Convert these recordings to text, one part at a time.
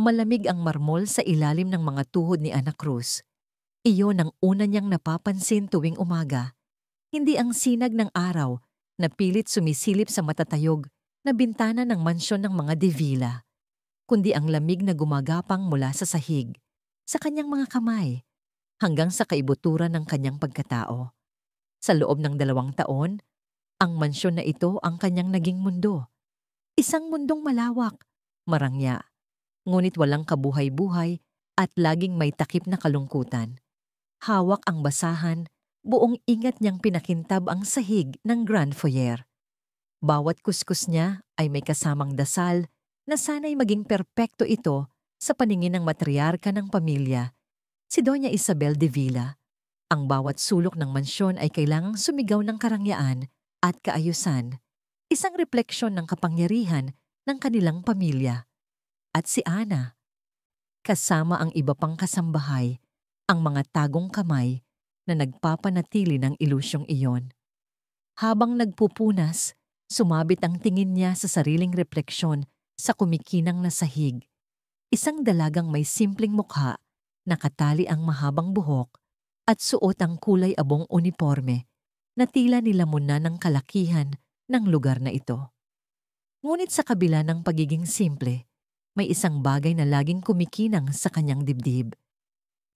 Malamig ang marmol sa ilalim ng mga tuhod ni Ana Cruz. Iyon ang una niyang napapansin tuwing umaga. Hindi ang sinag ng araw na pilit sumisilip sa matatayog na bintana ng mansyon ng mga De Villa, kundi ang lamig na gumagapang mula sa sahig, sa kanyang mga kamay, hanggang sa kaibuturan ng kanyang pagkatao. Sa loob ng 2 taon, ang mansyon na ito ang kanyang naging mundo. Isang mundong malawak, marangya, ngunit walang kabuhay-buhay at laging may takip na kalungkutan. Hawak ang basahan, buong ingat niyang pinakintab ang sahig ng Grand Foyer. Bawat kuskus niya ay may kasamang dasal na sana'y maging perpekto ito sa paningin ng matriarka ng pamilya, si Doña Isabel de Villa. Ang bawat sulok ng mansyon ay kailangang sumigaw ng karangyaan at kaayusan, isang refleksyon ng kapangyarihan ng kanilang pamilya. At si Ana, kasama ang iba pang kasambahay, ang mga tagong kamay na nagpapanatili ng ilusyong iyon. Habang nagpupunas, sumabit ang tingin niya sa sariling refleksyon sa kumikinang na sahig. Isang dalagang may simpleng mukha, nakatali ang mahabang buhok, at suot ang kulay abong uniforme na tila nilamon na ng kalakihan ng lugar na ito. Ngunit sa kabila ng pagiging simple, may isang bagay na laging kumikinang sa kanyang dibdib.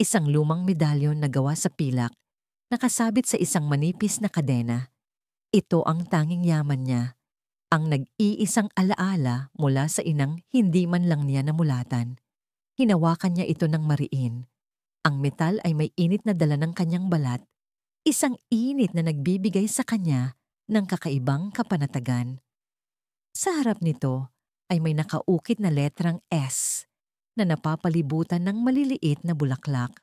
Isang lumang medalyon na gawa sa pilak, nakasabit sa isang manipis na kadena. Ito ang tanging yaman niya, ang nag-iisang alaala mula sa inang hindi man lang niya namulatan. Hinawakan niya ito ng mariin. Ang metal ay may init na dala ng kanyang balat, isang init na nagbibigay sa kanya ng kakaibang kapanatagan. Sa harap nito ay may nakaukit na letrang S na napapalibutan ng maliliit na bulaklak.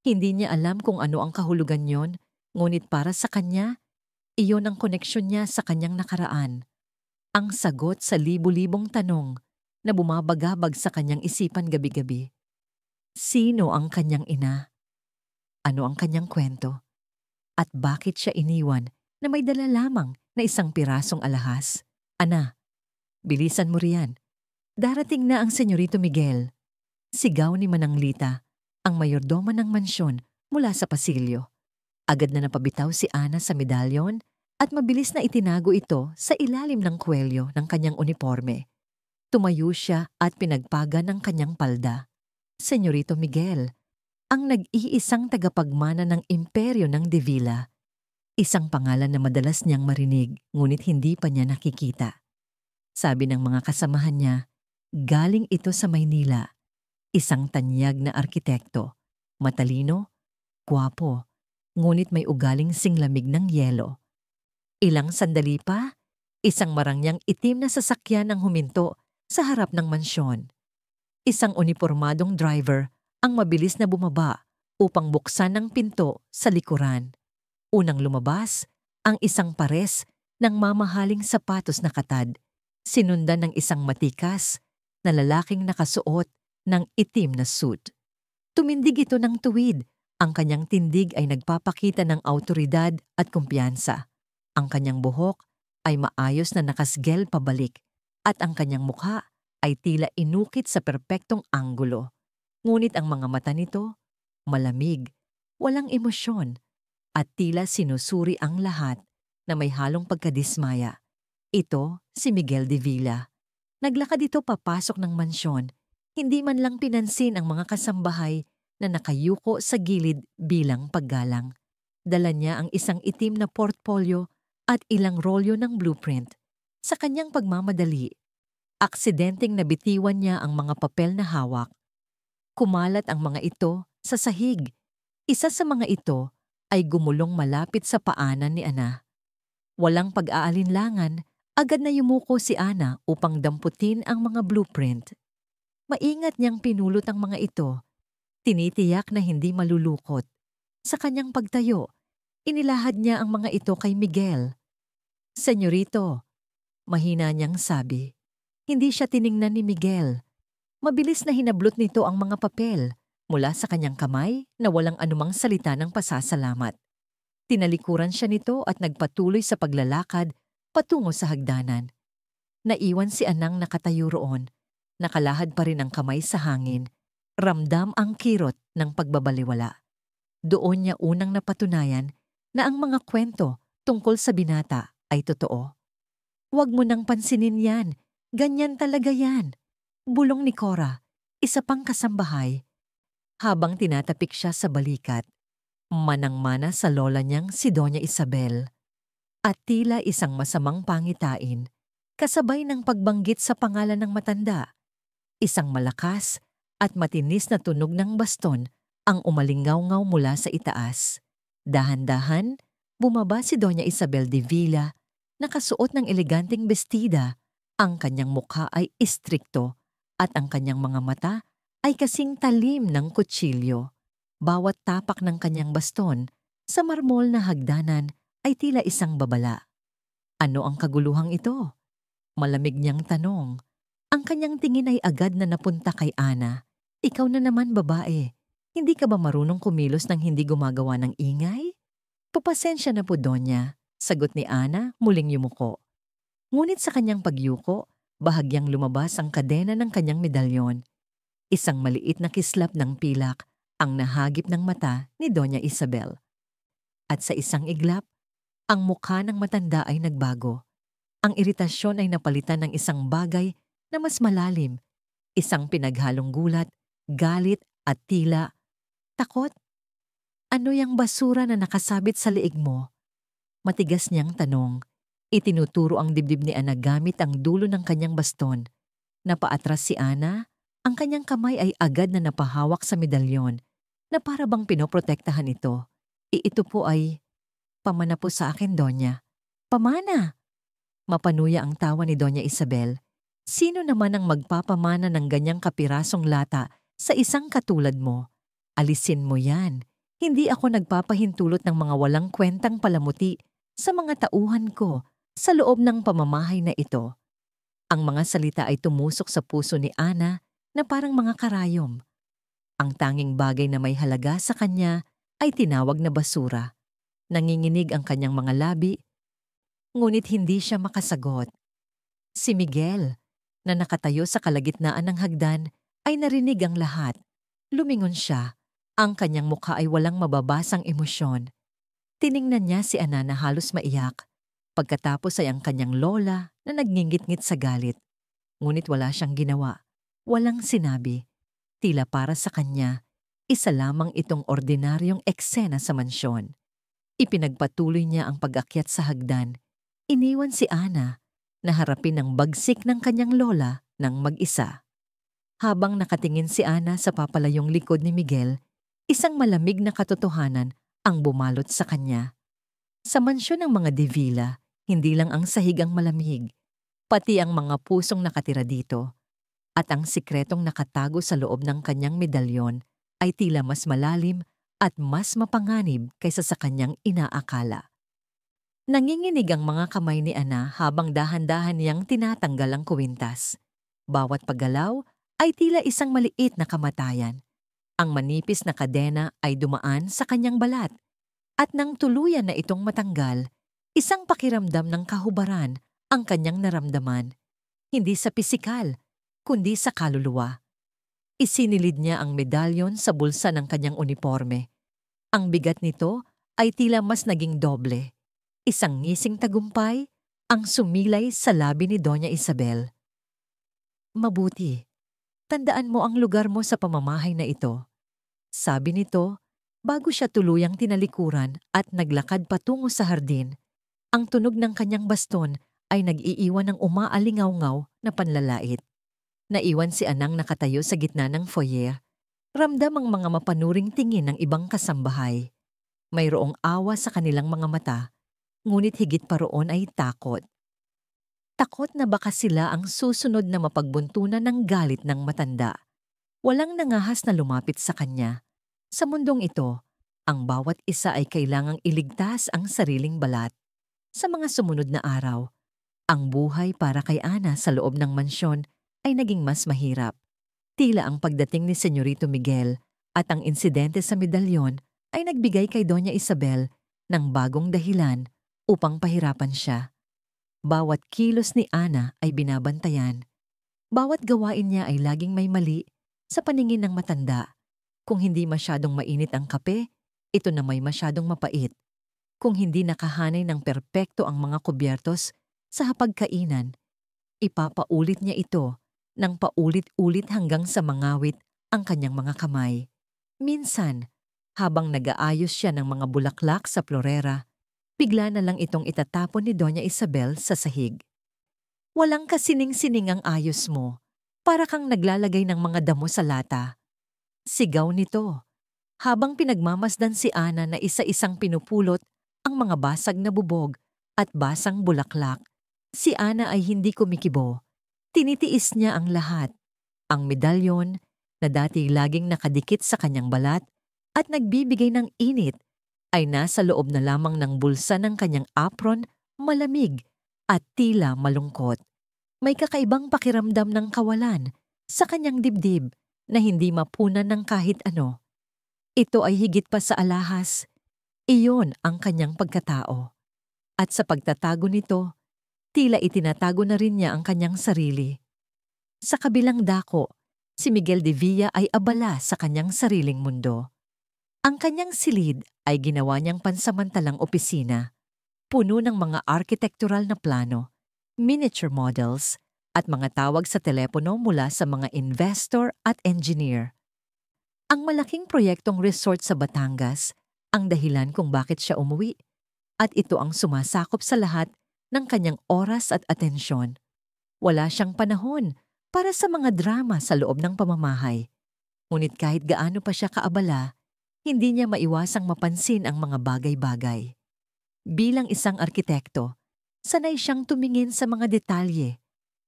Hindi niya alam kung ano ang kahulugan yon, ngunit para sa kanya, iyon ang koneksyon niya sa kanyang nakaraan. Ang sagot sa libu-libong tanong na bumabagabag sa kanyang isipan gabi-gabi. Sino ang kanyang ina? Ano ang kanyang kwento? At bakit siya iniwan na may dala lamang na isang pirasong alahas? Ana, bilisan mo riyan. Darating na ang Senyorito Miguel. Sigaw ni Manang Lita, ang mayordoma ng mansyon mula sa pasilyo. Agad na napabitaw si Ana sa medalyon at mabilis na itinago ito sa ilalim ng kwelyo ng kanyang uniforme. Tumayo siya at pinagpaga ng kanyang palda. Senyorito Miguel, ang nag-iisang tagapagmana ng imperyo ng De Villa. Isang pangalan na madalas niyang marinig ngunit hindi pa niya nakikita. Sabi ng mga kasamahan niya, galing ito sa Maynila. Isang tanyag na arkitekto, matalino, gwapo, ngunit may ugaling singlamig ng yelo. Ilang sandali pa, isang marangyang itim na sasakyan ang huminto sa harap ng mansyon. Isang unipormadong driver ang mabilis na bumaba upang buksan ang pinto sa likuran. Unang lumabas ang isang pares ng mamahaling sapatos na katad, sinundan ng isang matikas na lalaking nakasuot ng itim na suit. Tumindig ito ng tuwid. Ang kanyang tindig ay nagpapakita ng awtoridad at kumpiyansa. Ang kanyang buhok ay maayos na nakasgel pabalik at ang kanyang mukha ay tila inukit sa perpektong anggulo. Ngunit ang mga mata nito, malamig, walang emosyon, at tila sinusuri ang lahat na may halong pagkadismaya. Ito si Miguel de Villa. Naglakad ito papasok ng mansyon, hindi man lang pinansin ang mga kasambahay na nakayuko sa gilid bilang paggalang. Dala niya ang isang itim na portfolio at ilang rolyo ng blueprint. Sa kanyang pagmamadali, aksidenteng nabitiwan niya ang mga papel na hawak. Kumalat ang mga ito sa sahig. Isa sa mga ito ay gumulong malapit sa paanan ni Ana. Walang pag-aalinlangan, agad na yumuko si Ana upang damputin ang mga blueprint. Maingat niyang pinulot ang mga ito. Tinitiyak na hindi malulukot. Sa kanyang pagtayo, inilahad niya ang mga ito kay Miguel. Senyorito, mahina niyang sabi. Hindi siya tiningnan ni Miguel. Mabilis na hinablot nito ang mga papel mula sa kanyang kamay na walang anumang salita ng pasasalamat. Tinalikuran siya nito at nagpatuloy sa paglalakad patungo sa hagdanan. Naiwan si Anang nakatayo roon, Nakalahad pa rin ang kamay sa hangin. Ramdam ang kirot ng pagbabaliwala. Doon niya unang napatunayan na ang mga kwento tungkol sa binata ay totoo. Huwag mo nang pansinin yan. Ganyan talaga yan. Bulong ni Cora, isa pang kasambahay. Habang tinatapik siya sa balikat, manang-mana sa lola niyang si Doña Isabel. At tila isang masamang pangitain, kasabay ng pagbanggit sa pangalan ng matanda. Isang malakas at matinis na tunog ng baston ang umalingaw-ngaw mula sa itaas. Dahan-dahan, bumaba si Doña Isabel de Villa, nakasuot ng eleganteng bestida. Ang kanyang mukha ay istrikto at ang kanyang mga mata ay kasing talim ng kutsilyo. Bawat tapak ng kanyang baston sa marmol na hagdanan ay tila isang babala. Ano ang kaguluhang ito? Malamig niyang tanong. Ang kanyang tingin ay agad na napunta kay Ana. Ikaw na naman babae. Hindi ka ba marunong kumilos nang hindi gumagawa ng ingay? Papasensya na po, Donya, sagot ni Ana muling yumuko. Ngunit sa kanyang pagyuko, bahagyang lumabas ang kadena ng kanyang medalyon. Isang maliit na kislap ng pilak ang nahagip ng mata ni Doña Isabel. At sa isang iglap, ang mukha ng matanda ay nagbago. Ang iritasyon ay napalitan ng isang bagay na mas malalim, isang pinaghalong gulat, galit at tila takot. Ano yang basura na nakasabit sa liig mo? Matigas niyang tanong. Itinuturo ang dibdib ni Ana gamit ang dulo ng kanyang baston. Napaatras si Ana, ang kanyang kamay ay agad na napahawak sa medalyon na para bang pinoprotektahan ito. Ito po ay, pamana po sa akin, Donya. Pamana! Mapanuya ang tawa ni Doña Isabel. Sino naman ang magpapamana ng ganyang kapirasong lata sa isang katulad mo? Alisin mo yan. Hindi ako nagpapahintulot ng mga walang kwentang palamuti sa mga tauhan ko sa loob ng pamamahay na ito. Ang mga salita ay tumusok sa puso ni Ana na parang mga karayom. Ang tanging bagay na may halaga sa kanya ay tinawag na basura. Nanginginig ang kanyang mga labi, ngunit hindi siya makasagot. Si Miguel, na nakatayo sa kalagitnaan ng hagdan, ay narinig ang lahat. Lumingon siya. Ang kanyang mukha ay walang mababasang emosyon. Tiningnan niya si Ana na halos maiyak. Pagkatapos ay ang kanyang lola na nagngingit-ngit sa galit. Ngunit wala siyang ginawa. Walang sinabi. Tila para sa kanya, isa lamang itong ordinaryong eksena sa mansyon. Ipinagpatuloy niya ang pag-akyat sa hagdan. Iniwan si Ana na harapin ang bagsik ng kanyang lola ng mag-isa. Habang nakatingin si Ana sa papalayong likod ni Miguel, isang malamig na katotohanan ang bumalot sa kanya. Sa mansyon ng mga De Villa, hindi lang ang sahig ang malamig, pati ang mga pusong nakatira dito. At ang sikretong nakatago sa loob ng kanyang medalyon ay tila mas malalim at mas mapanganib kaysa sa kanyang inaakala. Nanginginig ang mga kamay ni Ana habang dahan-dahan niyang tinatanggal ang kuwintas. Bawat paggalaw ay tila isang maliit na kamatayan. Ang manipis na kadena ay dumaan sa kanyang balat. At nang tuluyan na itong matanggal, isang pakiramdam ng kahubaran ang kanyang naramdaman. Hindi sa pisikal, kundi sa kaluluwa. Isinilid niya ang medalyon sa bulsa ng kanyang uniforme. Ang bigat nito ay tila mas naging doble. Isang ngising tagumpay ang sumilay sa labi ni Doña Isabel. Mabuti, tandaan mo ang lugar mo sa pamamahay na ito. Sabi nito, bago siya tuluyang tinalikuran at naglakad patungo sa hardin. Ang tunog ng kanyang baston ay nag-iiwan ng umaalingaw-ngaw na panlalait. Naiwan si Anang nakatayo sa gitna ng foyer. Ramdam ang mga mapanuring tingin ng ibang kasambahay. Mayroong awa sa kanilang mga mata, ngunit higit pa roon ay takot. Takot na baka sila ang susunod na mapagbuntunan ng galit ng matanda. Walang nangahas na lumapit sa kanya. Sa mundong ito, ang bawat isa ay kailangang iligtas ang sariling balat. Sa mga sumunod na araw, ang buhay para kay Ana sa loob ng mansyon ay naging mas mahirap. Tila ang pagdating ni Senyorito Miguel at ang insidente sa medalyon ay nagbigay kay Doña Isabel ng bagong dahilan upang pahirapan siya. Bawat kilos ni Ana ay binabantayan. Bawat gawain niya ay laging may mali sa paningin ng matanda. Kung hindi masyadong mainit ang kape, ito na may masyadong mapait. Kung hindi nakahanay ng perpekto ang mga kubyertos sa hapagkainan, ipapaulit niya ito ng paulit-ulit hanggang sa mangawit ang kanyang mga kamay. Minsan, habang nag-aayos siya ng mga bulaklak sa florera, bigla na lang itong itatapon ni Doña Isabel sa sahig. Walang kasining-sining ang ayos mo, para kang naglalagay ng mga damo sa lata. Sigaw nito, habang pinagmamasdan si Ana na isa-isang pinupulot ang mga basag na bubog at basang bulaklak. Si Ana ay hindi kumikibo. Tinitiis niya ang lahat. Ang medalyon na dati laging nakadikit sa kanyang balat at nagbibigay ng init ay nasa loob na lamang ng bulsa ng kanyang apron, malamig at tila malungkot. May kakaibang pakiramdam ng kawalan sa kanyang dibdib na hindi mapunan ng kahit ano. Ito ay higit pa sa alahas. Iyon ang kanyang pagkatao. At sa pagtatago nito, tila itinatago na rin niya ang kanyang sarili. Sa kabilang dako, si Miguel de Villa ay abala sa kanyang sariling mundo. Ang kanyang silid ay ginawa niyang pansamantalang opisina, puno ng mga arkitektural na plano, miniature models, at mga tawag sa telepono mula sa mga investor at engineer. Ang malaking proyektong resort sa Batangas ang dahilan kung bakit siya umuwi, at ito ang sumasakop sa lahat ng kanyang oras at atensyon. Wala siyang panahon para sa mga drama sa loob ng pamamahay. Ngunit kahit gaano pa siya kaabala, hindi niya maiwasang mapansin ang mga bagay-bagay. Bilang isang arkitekto, sanay siyang tumingin sa mga detalye,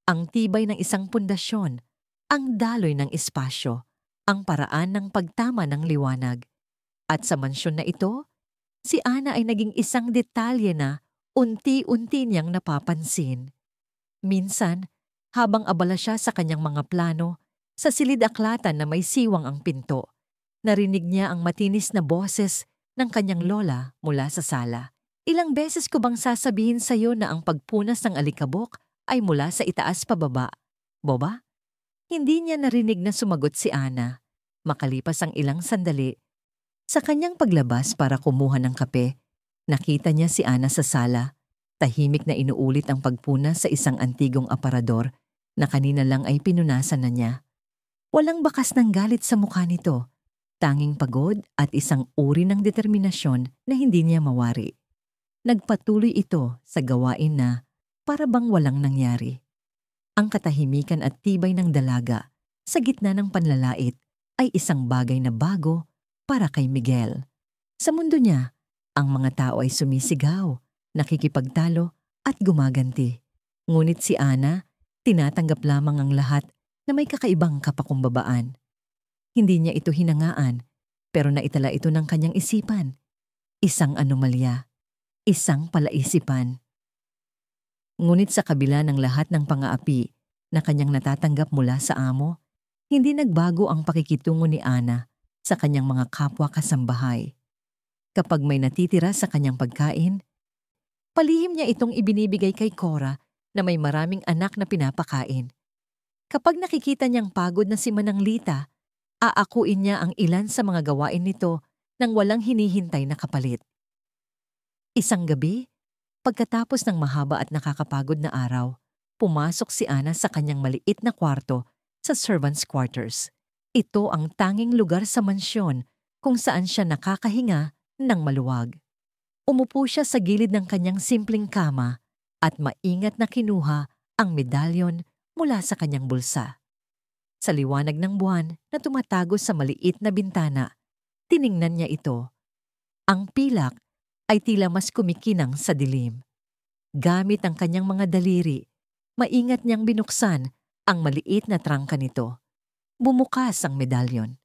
ang tibay ng isang pundasyon, ang daloy ng espasyo, ang paraan ng pagtama ng liwanag. At sa mansyon na ito, si Ana ay naging isang detalye na unti-unti niyang napapansin. Minsan, habang abala siya sa kanyang mga plano, sa silid-aklatan na may siwang ang pinto, narinig niya ang matinis na boses ng kanyang lola mula sa sala. Ilang beses ko bang sasabihin sa iyo na ang pagpunas ng alikabok ay mula sa itaas pababa? Boba? Hindi niya narinig na sumagot si Ana. Makalipas ang ilang sandali, sa kanyang paglabas para kumuha ng kape, nakita niya si Ana sa sala, tahimik na inuulit ang pagpunas sa isang antigong aparador na kanina lang ay pinunasan na niya. Walang bakas ng galit sa mukha nito, tanging pagod at isang uri ng determinasyon na hindi niya mawari. Nagpatuloy ito sa gawain na para bang walang nangyari. Ang katahimikan at tibay ng dalaga sa gitna ng panlalait ay isang bagay na bago para kay Miguel. Sa mundo niya, ang mga tao ay sumisigaw, nakikipagtalo at gumaganti. Ngunit si Ana, tinatanggap lamang ang lahat na may kakaibang kapakumbabaan. Hindi niya ito hinangaan, pero naitala ito ng kanyang isipan. Isang anomalya, isang palaisipan. Ngunit sa kabila ng lahat ng pang-aapi na kanyang natatanggap mula sa amo, hindi nagbago ang pakikitungo ni Ana sa kanyang mga kapwa kasambahay. Kapag may natitira sa kanyang pagkain, palihim niya itong ibinibigay kay Cora na may maraming anak na pinapakain. Kapag nakikita niyang pagod na si Manang Lita, aakuin niya ang ilan sa mga gawain nito nang walang hinihintay na kapalit. Isang gabi, pagkatapos ng mahaba at nakakapagod na araw, pumasok si Ana sa kanyang maliit na kwarto sa servants' quarters. Ito ang tanging lugar sa mansyon kung saan siya nakakahinga ng maluwag. Umupo siya sa gilid ng kanyang simpleng kama at maingat na kinuha ang medalyon mula sa kanyang bulsa. Sa liwanag ng buwan na tumatago sa maliit na bintana, tiningnan niya ito. Ang pilak ay tila mas kumikinang sa dilim. Gamit ang kanyang mga daliri, maingat niyang binuksan ang maliit na trangka nito. Bumukas ang medalyon.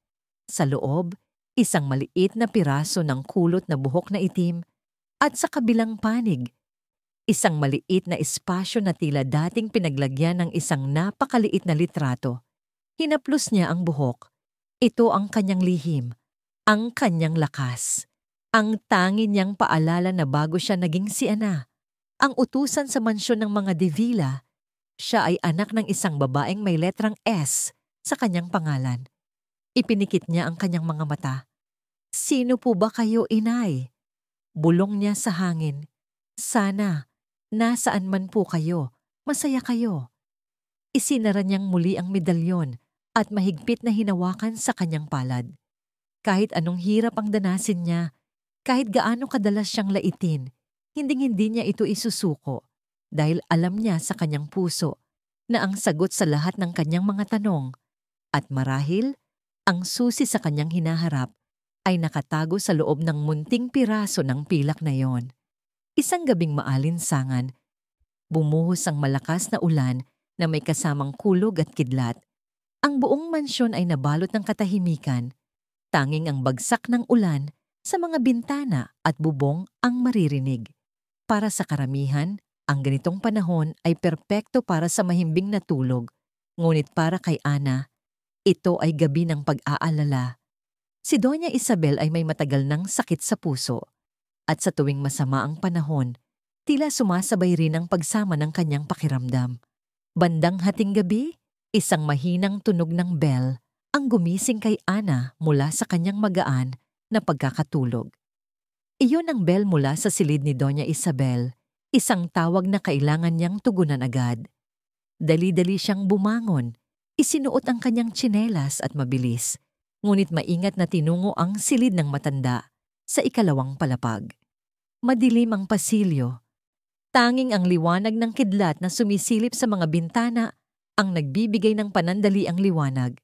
Sa loob, isang maliit na piraso ng kulot na buhok na itim at sa kabilang panig, isang maliit na espasyo na tila dating pinaglagyan ng isang napakaliit na litrato. Hinaplos niya ang buhok. Ito ang kanyang lihim, ang kanyang lakas. Ang tangi niyang paalala na bago siya naging si Ana, ang utusan sa mansyon ng mga De Villa, Siya ay anak ng isang babaeng may letrang S sa kanyang pangalan. Ipinikit niya ang kanyang mga mata. Sino po ba kayo, inay? Bulong niya sa hangin. Sana, nasaan man po kayo, masaya kayo. Isinara niyang muli ang medalyon at mahigpit na hinawakan sa kanyang palad. Kahit anong hirap ang danasin niya, kahit gaano kadalas siyang laitin, hinding-hindi niya ito isusuko dahil alam niya sa kanyang puso na ang sagot sa lahat ng kanyang mga tanong at marahil ang susi sa kanyang hinaharap ay nakatago sa loob ng munting piraso ng pilak na yon. Isang gabing maalinsangan, bumuhos ang malakas na ulan na may kasamang kulog at kidlat. Ang buong mansyon ay nabalot ng katahimikan. Tanging ang bagsak ng ulan sa mga bintana at bubong ang maririnig. Para sa karamihan, ang ganitong panahon ay perpekto para sa mahimbing na tulog. Ngunit para kay Ana, ito ay gabi ng pag-aalala. Si Doña Isabel ay may matagal ng sakit sa puso. At sa tuwing masama ang panahon, tila sumasabay rin ang pagsama ng kanyang pakiramdam. Bandang hating gabi, isang mahinang tunog ng bell ang gumising kay Ana mula sa kanyang magaan na pagkakatulog. Iyon ang bell mula sa silid ni Doña Isabel, isang tawag na kailangan niyang tugunan agad. Dali-dali siyang bumangon, isinuot ang kanyang tsinelas at mabilis, ngunit maingat na tinungo ang silid ng matanda sa ikalawang palapag. Madilim ang pasilyo. Tanging ang liwanag ng kidlat na sumisilip sa mga bintana ang nagbibigay ng panandaliang liwanag.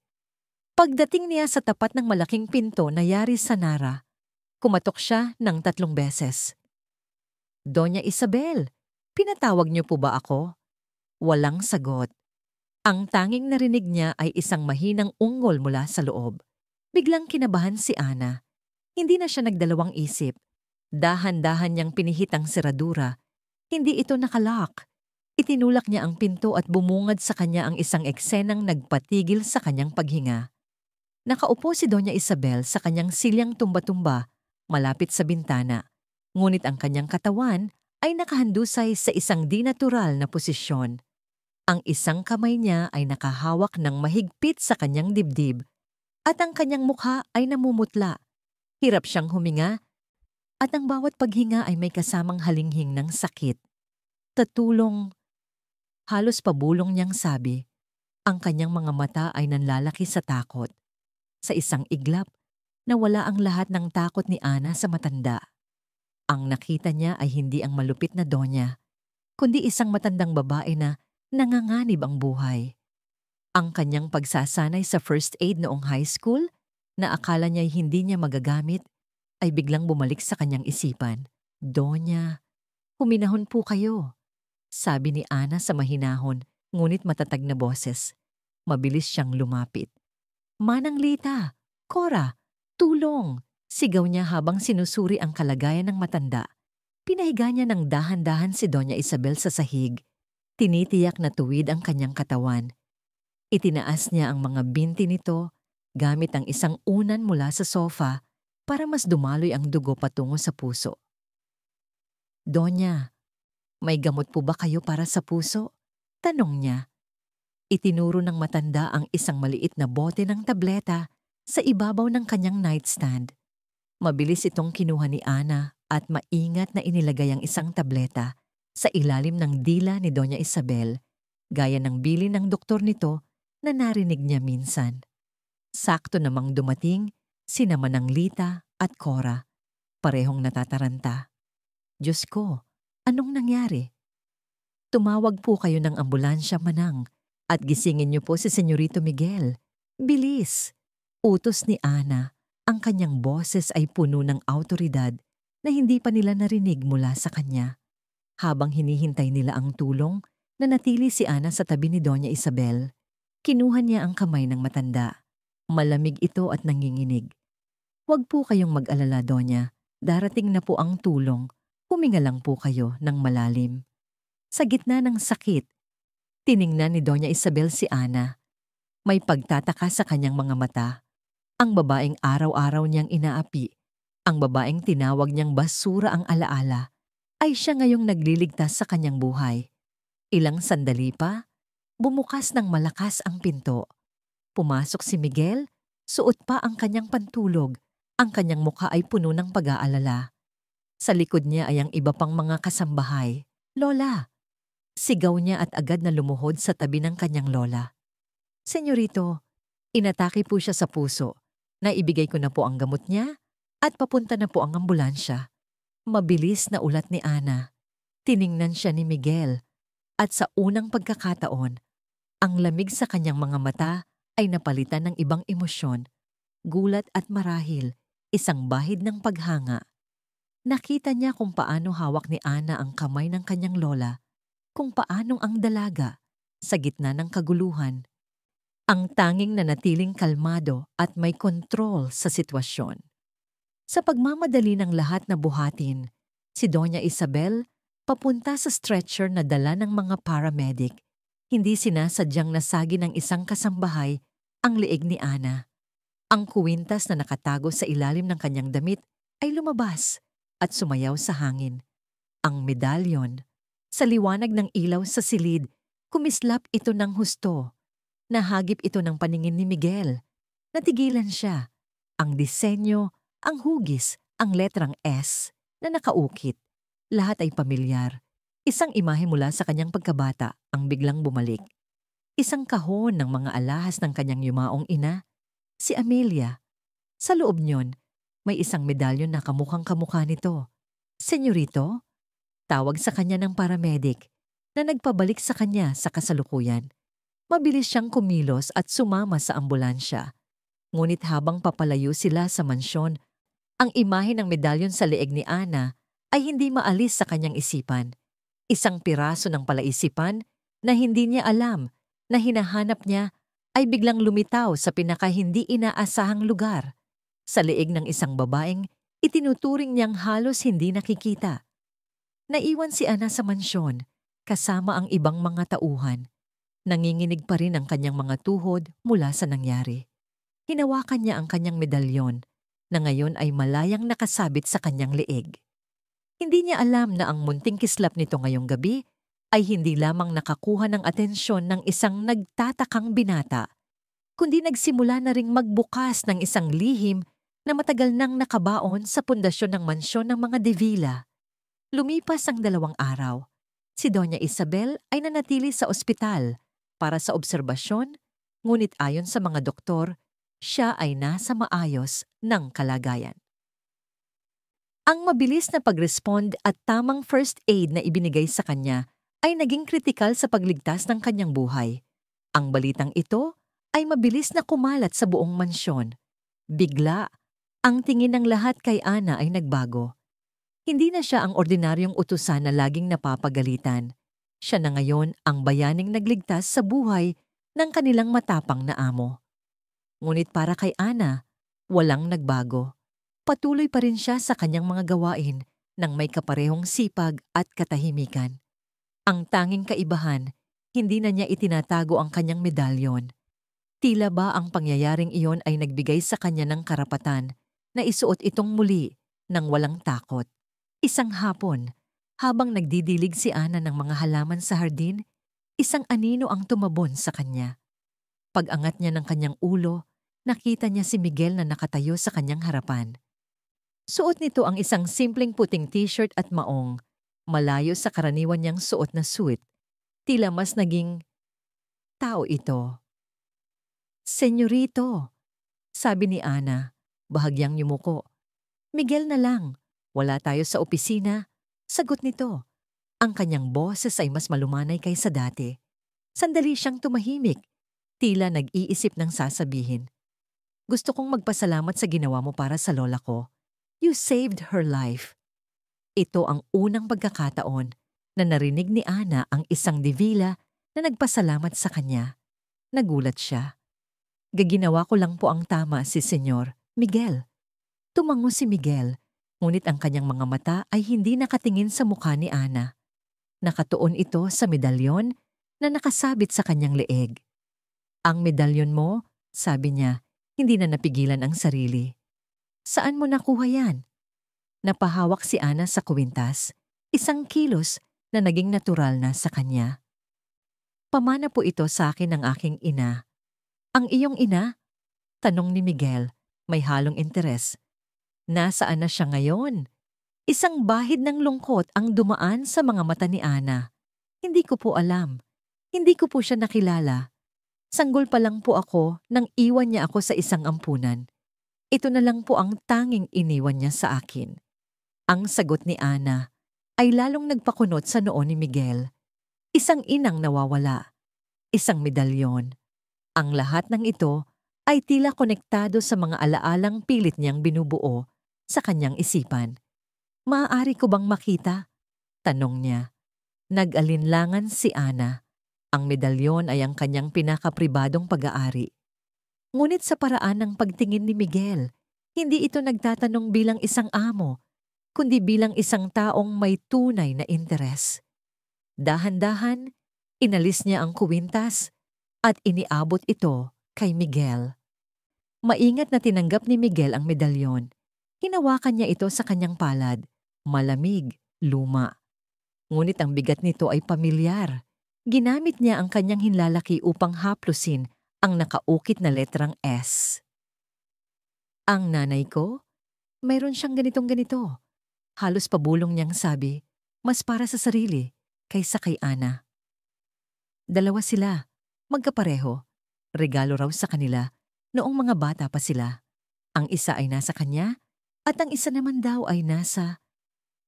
Pagdating niya sa tapat ng malaking pinto na yari sa Nara, kumatok siya ng 3 beses. Doña Isabel, pinatawag niyo po ba ako? Walang sagot. Ang tanging narinig niya ay isang mahinang ungol mula sa loob. Biglang kinabahan si Ana. Hindi na siya nagdalawang isip. Dahan-dahan niyang pinihit ang seradura. Hindi ito nakalock. Itinulak niya ang pinto at bumungad sa kanya ang isang eksenang nagpatigil sa kanyang paghinga. Nakaupo si Doña Isabel sa kanyang silyang tumba-tumba malapit sa bintana, ngunit ang kanyang katawan ay nakahandusay sa isang di natural na posisyon. Ang isang kamay niya ay nakahawak ng mahigpit sa kanyang dibdib at ang kanyang mukha ay namumutla. Hirap siyang huminga at ang bawat paghinga ay may kasamang halinghing ng sakit. Tatulong, halos pabulong niyang sabi. Ang kanyang mga mata ay nanlalaki sa takot. Sa isang iglap, nawala ang lahat ng takot ni Ana sa matanda. Ang nakita niya ay hindi ang malupit na donya, kundi isang matandang babae na nanganganib ang buhay. Ang kanyang pagsasanay sa first aid noong high school, na akala niya hindi niya magagamit, ay biglang bumalik sa kanyang isipan. Donya, huminahon po kayo, sabi ni Ana sa mahinahon, ngunit matatag na boses. Mabilis siyang lumapit. Manang Lita, Cora, tulong! Sigaw niya habang sinusuri ang kalagayan ng matanda. Pinahiga niya ng dahan-dahan si Doña Isabel sa sahig. Tinitiyak na tuwid ang kanyang katawan. Itinaas niya ang mga binti nito gamit ang isang unan mula sa sofa para mas dumaloy ang dugo patungo sa puso. Donya, may gamot po ba kayo para sa puso? Tanong niya. Itinuro ng matanda ang isang maliit na bote ng tableta sa ibabaw ng kanyang nightstand. Mabilis itong kinuha ni Ana at maingat na inilagay ang isang tableta sa ilalim ng dila ni Doña Isabel, gaya ng bilin ng doktor nito na narinig niya minsan. Sakto namang dumating sina Manang Lita at Cora, parehong natataranta. Diyos ko, anong nangyari? Tumawag po kayo ng ambulansya, Manang, at gisingin niyo po si Senyorito Miguel. Bilis! Utos ni Ana. Ang kanyang boses ay puno ng awtoridad na hindi pa nila narinig mula sa kanya. Habang hinihintay nila ang tulong, nanatili si Ana sa tabi ni Doña Isabel. Kinuha niya ang kamay ng matanda. Malamig ito at nanginginig. Huwag po kayong mag-alala, Doña. Darating na po ang tulong. Huminga lang po kayo ng malalim. Sa gitna ng sakit, tiningnan ni Doña Isabel si Ana. May pagtataka sa kanyang mga mata. Ang babaeng araw-araw niyang inaapi, ang babaeng tinawag niyang basura ang alaala, ay siya ngayong nagliligtas sa kanyang buhay. Ilang sandali pa, Bumukas ng malakas ang pinto. Pumasok si Miguel, suot pa ang kanyang pantulog. Ang kanyang mukha ay puno ng pag-aalala. Sa likod niya ay ang iba pang mga kasambahay. "Lola!" Sigaw niya at agad na lumuhod sa tabi ng kanyang lola. "Senyorito, inatake po siya sa puso. Naibigay ko na po ang gamot niya at papunta na po ang ambulansya." Mabilis na ulat ni Ana. Tiningnan siya ni Miguel at sa unang pagkakataon, ang lamig sa kanyang mga mata ay napalitan ng ibang emosyon, gulat at marahil, isang bahid ng paghanga. Nakita niya kung paano hawak ni Ana ang kamay ng kanyang lola, kung paanong ang dalaga, sa gitna ng kaguluhan, ang tanging nanatiling kalmado at may kontrol sa sitwasyon. Sa pagmamadali ng lahat na buhatin, si Doña Isabel papunta sa stretcher na dala ng mga paramedic. Hindi sinasadyang nasagi ng isang kasambahay ang leeg ni Ana. Ang kuwintas na nakatago sa ilalim ng kanyang damit ay lumabas at sumayaw sa hangin. Ang medalyon, sa liwanag ng ilaw sa silid, kumislap ito ng husto. Nahagip ito ng paningin ni Miguel. Natigilan siya. Ang disenyo, ang hugis, ang letrang S na nakaukit. Lahat ay pamilyar. Isang imahe mula sa kanyang pagkabata ang biglang bumalik. Isang kahon ng mga alahas ng kanyang yumaong ina, si Amelia. Sa loob niyon, may isang medalyon na kamukhang-kamukha nito. "Senyorito?" Tawag sa kanya ng paramedic na nagpabalik sa kanya sa kasalukuyan. Mabilis siyang kumilos at sumama sa ambulansya. Ngunit habang papalayo sila sa mansyon, ang imahe ng medalyon sa leeg ni Ana ay hindi maalis sa kanyang isipan. Isang piraso ng palaisipan na hindi niya alam na hinahanap niya ay biglang lumitaw sa pinaka-hindi inaasahang lugar. Sa leeg ng isang babaeng itinuturing niyang halos hindi nakikita. Naiwan si Ana sa mansyon kasama ang ibang mga tauhan. Nanginginig pa rin ang kanyang mga tuhod mula sa nangyari. Hinawakan niya ang kanyang medalyon na ngayon ay malayang nakasabit sa kanyang leeg. Hindi niya alam na ang munting kislap nito ngayong gabi ay hindi lamang nakakuha ng atensyon ng isang nagtatakang binata, kundi nagsimula na ring magbukas ng isang lihim na matagal nang nakabaon sa pundasyon ng mansyon ng mga De Villa. Lumipas ang 2 araw. Si Doña Isabel ay nanatili sa ospital para sa obserbasyon, ngunit ayon sa mga doktor, siya ay nasa maayos ng kalagayan. Ang mabilis na pag-respond at tamang first aid na ibinigay sa kanya ay naging kritikal sa pagligtas ng kanyang buhay. Ang balitang ito ay mabilis na kumalat sa buong mansyon. Bigla, ang tingin ng lahat kay Ana ay nagbago. Hindi na siya ang ordinaryong utusan na laging napapagalitan. Siya na ngayon ang bayaning nagligtas sa buhay ng kanilang matapang na amo. Ngunit para kay Ana, walang nagbago. Patuloy pa rin siya sa kanyang mga gawain ng may kaparehong sipag at katahimikan. Ang tanging kaibahan, hindi na niya itinatago ang kanyang medalyon. Tila ba ang pangyayaring iyon ay nagbigay sa kanya ng karapatan na isuot itong muli ng walang takot. Isang hapon, habang nagdidilig si Ana ng mga halaman sa hardin, isang anino ang tumabon sa kanya. Pag-angat niya ng kanyang ulo, nakita niya si Miguel na nakatayo sa kanyang harapan. Suot nito ang isang simpleng puting t-shirt at maong, malayo sa karaniwan niyang suot na suit. Tila mas naging tao ito. "Senyorito," sabi ni Ana, bahagyang yumuko. "Miguel na lang, wala tayo sa opisina," sagot nito. Ang kanyang boses ay mas malumanay kaysa dati. Sandali siyang tumahimik, tila nag-iisip ng sasabihin. "Gusto kong magpasalamat sa ginawa mo para sa lola ko. You saved her life." Ito ang unang pagkakataon na narinig ni Ana ang isang De Villa na nagpasalamat sa kanya. Nagulat siya. "Gaginawa ko lang po ang tama, si Senyor Miguel." Tumango si Miguel, ngunit ang kanyang mga mata ay hindi nakatingin sa mukha ni Ana. Nakatuon ito sa medalyon na nakasabit sa kanyang leeg. "Ang medalyon mo," sabi niya, hindi na napigilan ang sarili. "Saan mo nakuha yan?" Napahawak si Ana sa kuwintas, isang kilos na naging natural na sa kanya. Pamana po ito sa akin ng aking ina. Ang iyong ina? Tanong ni Miguel, may halong interes. Nasaan na siya ngayon? Isang bahid ng lungkot ang dumaan sa mga mata ni Ana. Hindi ko po alam. Hindi ko po siya nakilala. Sanggol pa lang po ako nang iwan niya ako sa isang ampunan. Ito na lang po ang tanging iniwan niya sa akin. Ang sagot ni Ana ay lalong nagpakunot sa noo ni Miguel. Isang inang nawawala. Isang medalyon. Ang lahat ng ito ay tila konektado sa mga alaalang pilit niyang binubuo sa kanyang isipan. Maaari ko bang makita? Tanong niya. Nag-alinlangan si Ana. Ang medalyon ay ang kanyang pinakapribadong pag-aari. Ngunit sa paraan ng pagtingin ni Miguel, hindi ito nagtatanong bilang isang amo, kundi bilang isang taong may tunay na interes. Dahan-dahan, inalis niya ang kuwintas at iniabot ito kay Miguel. Maingat na tinanggap ni Miguel ang medalyon. Hinawakan niya ito sa kanyang palad. Malamig, luma. Ngunit ang bigat nito ay pamilyar. Ginamit niya ang kanyang hinlalaki upang haplusin ang nakaukit na letrang S. Ang nanay ko? Mayroon siyang ganitong-ganito. Halos pabulong niyang sabi, mas para sa sarili kaysa kay Ana. Dalawa sila, magkapareho. Regalo raw sa kanila noong mga bata pa sila. Ang isa ay nasa kanya at ang isa naman daw ay nasa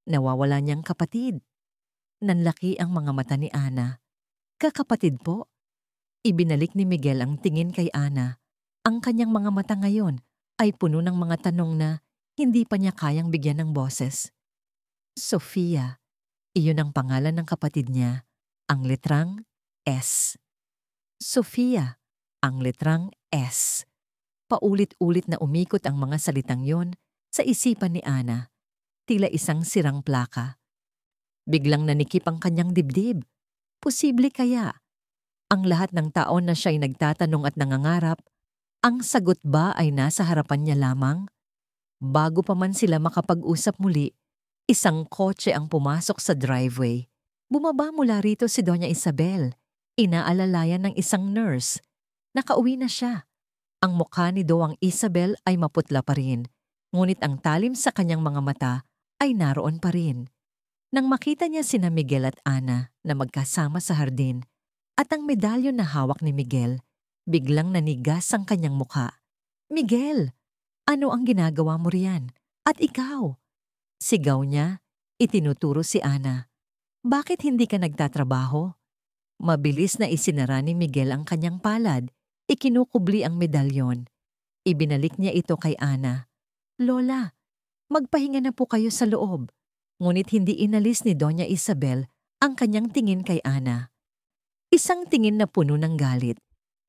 nawawala niyang kapatid. Nanlaki ang mga mata ni Ana. Kakapatid po? Ibinalik ni Miguel ang tingin kay Ana. Ang kanyang mga mata ngayon ay puno ng mga tanong na hindi pa niya kayang bigyan ng boses. Sofia, iyon ang pangalan ng kapatid niya, ang letrang S. Sofia, ang letrang S. Paulit-ulit na umikot ang mga salitang yon sa isipan ni Ana, tila isang sirang plaka. Biglang nanikip ang kanyang dibdib. Posible kaya? Ang lahat ng taon na siya'y nagtatanong at nangangarap, ang sagot ba ay nasa harapan niya lamang? Bago pa man sila makapag-usap muli, isang kotse ang pumasok sa driveway. Bumaba mula rito si Doña Isabel. Inaalalayan ng isang nurse. Nakauwi na siya. Ang mukha ni Doang Isabel ay maputla pa rin, ngunit ang talim sa kanyang mga mata ay naroon pa rin. Nang makita niya sina Miguel at Ana na magkasama sa hardin at ang medalyon na hawak ni Miguel, biglang nanigas ang kanyang mukha. Miguel, ano ang ginagawa mo riyan? At ikaw? Sigaw niya, itinuturo si Ana. Bakit hindi ka nagtatrabaho? Mabilis na isinara ni Miguel ang kanyang palad, ikinukubli ang medalyon. Ibinalik niya ito kay Ana. Lola, magpahinga na po kayo sa loob. Ngunit hindi inalis ni Doña Isabel ang kanyang tingin kay Ana. Isang tingin na puno ng galit.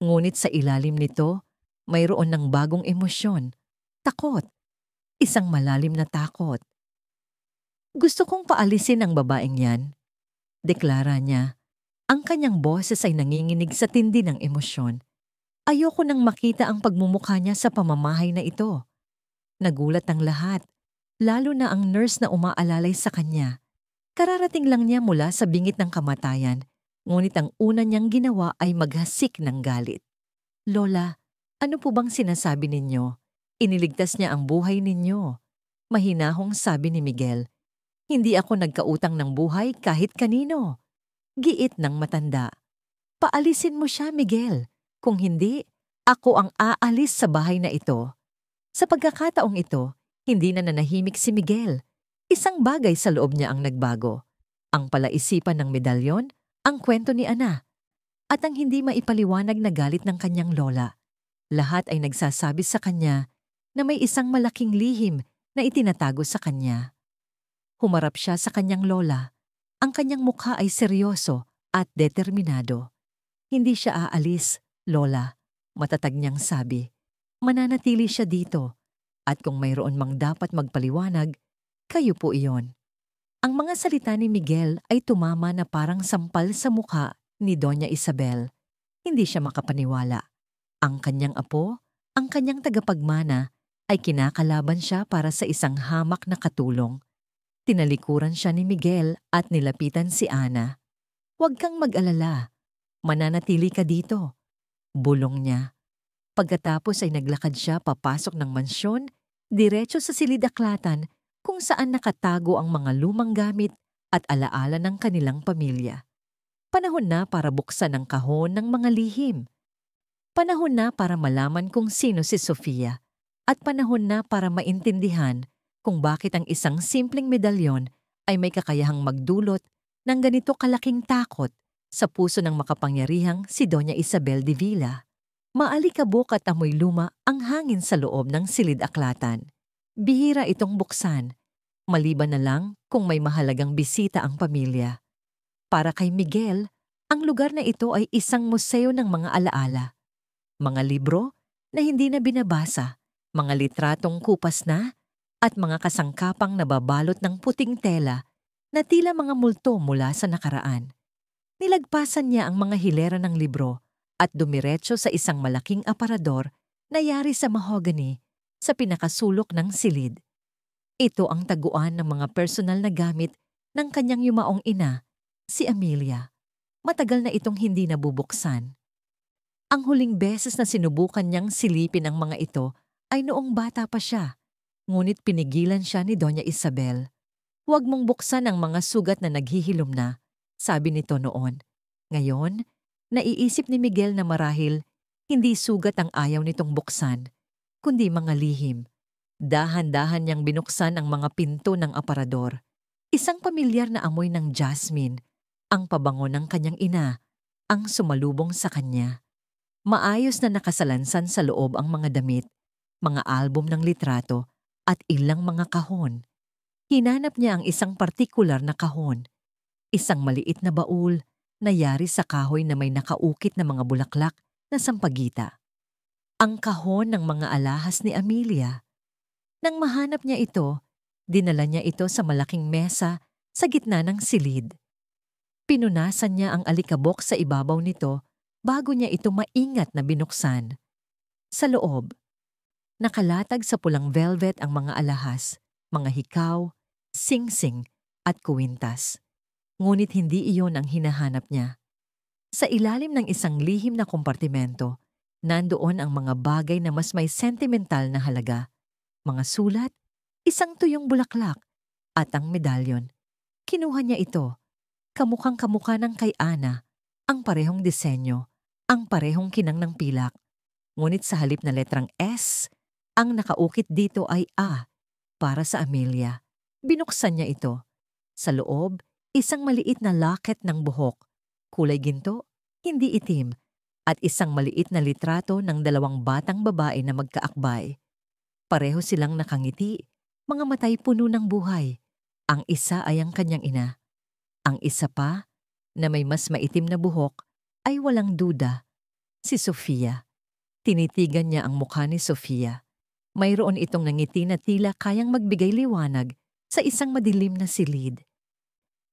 Ngunit sa ilalim nito, mayroon ng bagong emosyon. Takot. Isang malalim na takot. Gusto kong paalisin ang babaeng yan. Deklara niya. Ang kanyang boses ay nanginginig sa tindi ng emosyon. Ayoko nang makita ang pagmumukha niya sa pamamahay na ito. Nagulat ang lahat. Lalo na ang nurse na umaalalay sa kanya. Kararating lang niya mula sa bingit ng kamatayan, ngunit ang una niyang ginawa ay maghasik ng galit. Lola, ano po bang sinasabi ninyo? Iniligtas niya ang buhay ninyo. Mahinahong sabi ni Miguel. Hindi ako nagkautang ng buhay kahit kanino. Giit ng matanda. Paalisin mo siya, Miguel. Kung hindi, ako ang aalis sa bahay na ito. Sa pagkakataong ito, hindi na nanahimik si Miguel. Isang bagay sa loob niya ang nagbago. Ang palaisipan ng medalyon, ang kwento ni Ana, at ang hindi maipaliwanag na galit ng kanyang lola. Lahat ay nagsasabi sa kanya na may isang malaking lihim na itinatago sa kanya. Humarap siya sa kanyang lola. Ang kanyang mukha ay seryoso at determinado. Hindi siya aalis, Lola, matatag niyang sabi. Mananatili siya dito. At kung mayroon mang dapat magpaliwanag, kayo po iyon. Ang mga salita ni Miguel ay tumama na parang sampal sa mukha ni Doña Isabel. Hindi siya makapaniwala. Ang kanyang apo, ang kanyang tagapagmana, ay kinakalaban siya para sa isang hamak na katulong. Tinalikuran siya ni Miguel at nilapitan si Ana. Huwag kang mag-alala. Mananatili ka dito, bulong niya. Pagkatapos ay naglakad siya papasok ng mansyon, diretso sa silid-aklatan kung saan nakatago ang mga lumang gamit at alaala ng kanilang pamilya. Panahon na para buksan ang kahon ng mga lihim. Panahon na para malaman kung sino si Sofia at panahon na para maintindihan kung bakit ang isang simpleng medalyon ay may kakayahang magdulot ng ganito kalaking takot sa puso ng makapangyarihang si Doña Isabel de Villa. Maalikabok at amoy luma ang hangin sa loob ng silid-aklatan. Bihira itong buksan, maliban na lang kung may mahalagang bisita ang pamilya. Para kay Miguel, ang lugar na ito ay isang museo ng mga alaala. Mga libro na hindi na binabasa, mga litratong kupas na, at mga kasangkapang nababalot ng puting tela na tila mga multo mula sa nakaraan. Nilagpasan niya ang mga hilera ng libro at dumiretso sa isang malaking aparador na yari sa mahogany sa pinakasulok ng silid. Ito ang taguan ng mga personal na gamit ng kanyang yumaong ina, si Amelia. Matagal na itong hindi nabubuksan. Ang huling beses na sinubukan niyang silipin ang mga ito ay noong bata pa siya, ngunit pinigilan siya ni Doña Isabel. "Huwag mong buksan ang mga sugat na naghihilom na," sabi nito noon. Ngayon, naiisip ni Miguel na marahil hindi sugat ang ayaw nitong buksan, kundi mga lihim. Dahan-dahan niyang binuksan ang mga pinto ng aparador. Isang pamilyar na amoy ng jasmine, ang pabango ng kanyang ina, ang sumalubong sa kanya. Maayos na nakasalansan sa loob ang mga damit, mga album ng litrato at ilang mga kahon. Hinanap niya ang isang partikular na kahon, isang maliit na baul na yari sa kahoy na may nakaukit na mga bulaklak na sampagita. Ang kahon ng mga alahas ni Amelia. Nang mahanap niya ito, dinala niya ito sa malaking mesa sa gitna ng silid. Pinunasan niya ang alikabok sa ibabaw nito bago niya ito maingat na binuksan. Sa loob, nakalatag sa pulang velvet ang mga alahas, mga hikaw, singsing at kuwintas. Ngunit hindi iyon ang hinahanap niya. Sa ilalim ng isang lihim na kompartimento, nandoon ang mga bagay na mas may sentimental na halaga. Mga sulat, isang tuyong bulaklak, at ang medalyon. Kinuha niya ito. Kamukhang-kamukha ng kay Ana, ang parehong disenyo, ang parehong kinang ng pilak. Ngunit sa halip na letrang S, ang nakaukit dito ay A, para sa Amelia. Binuksan niya ito. Sa loob, isang maliit na locket ng buhok, kulay ginto, hindi itim, at isang maliit na litrato ng dalawang batang babae na magkaakbay. Pareho silang nakangiti, mga matay puno ng buhay. Ang isa ay ang kanyang ina. Ang isa pa, na may mas maitim na buhok, ay walang duda, si Sofia. Tinitigan niya ang mukha ni Sofia. Mayroon itong nangiti na tila kayang magbigay liwanag sa isang madilim na silid.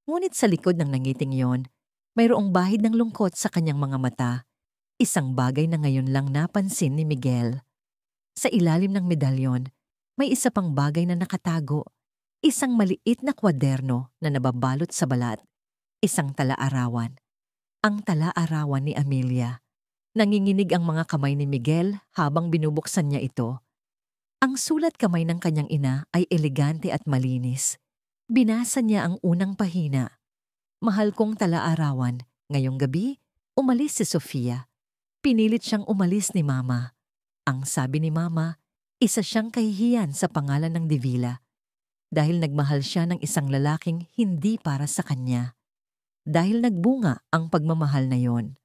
Ngunit sa likod ng nangiting yon, mayroong bahid ng lungkot sa kanyang mga mata, isang bagay na ngayon lang napansin ni Miguel. Sa ilalim ng medalyon, may isa pang bagay na nakatago, isang maliit na kwaderno na nababalot sa balat, isang tala-arawan. Ang tala-arawan ni Amelia. Nanginginig ang mga kamay ni Miguel habang binubuksan niya ito. Ang sulat kamay ng kanyang ina ay elegante at malinis. Binasa niya ang unang pahina. "Mahal kong tala-arawan, ngayong gabi, umalis si Sofia. Pinilit siyang umalis ni Mama. Ang sabi ni Mama, isa siyang kahihiyan sa pangalan ng De Villa. Dahil nagmahal siya ng isang lalaking hindi para sa kanya. Dahil nagbunga ang pagmamahal na yon."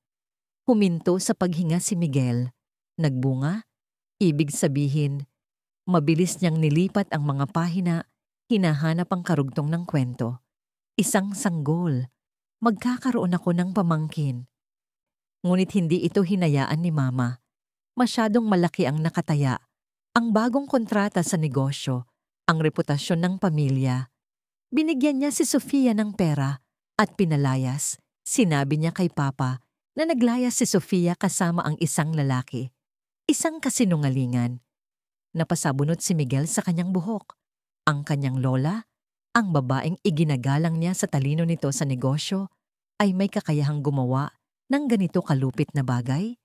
Huminto sa paghinga si Miguel. Nagbunga? Ibig sabihin, mabilis niyang nilipat ang mga pahina, hinahanap ang karugtong ng kwento. Isang sanggol. Magkakaroon ako ng pamangkin. Ngunit hindi ito hinayaan ni Mama. Masyadong malaki ang nakataya, ang bagong kontrata sa negosyo, ang reputasyon ng pamilya. Binigyan niya si Sofia ng pera at pinalayas. Sinabi niya kay Papa na naglayas si Sofia kasama ang isang lalaki. Isang kasinungalingan. Napasabunot si Miguel sa kanyang buhok. Ang kanyang lola, ang babaeng iginagalang niya sa talino nito sa negosyo, ay may kakayahang gumawa Nang ganito kalupit na bagay,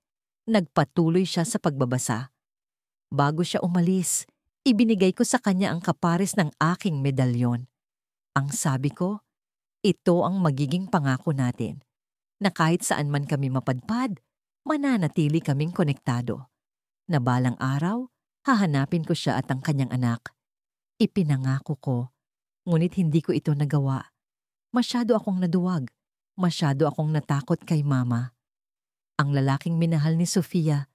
nagpatuloy siya sa pagbabasa. Bago siya umalis, ibinigay ko sa kanya ang kapares ng aking medalyon. Ang sabi ko, ito ang magiging pangako natin, na kahit saan man kami mapadpad, mananatili kaming konektado. Na balang araw, hahanapin ko siya at ang kanyang anak. Ipinangako ko, ngunit hindi ko ito nagawa. Masyado akong naduwag, masyado akong natakot kay mama. Ang lalaking minahal ni Sofia,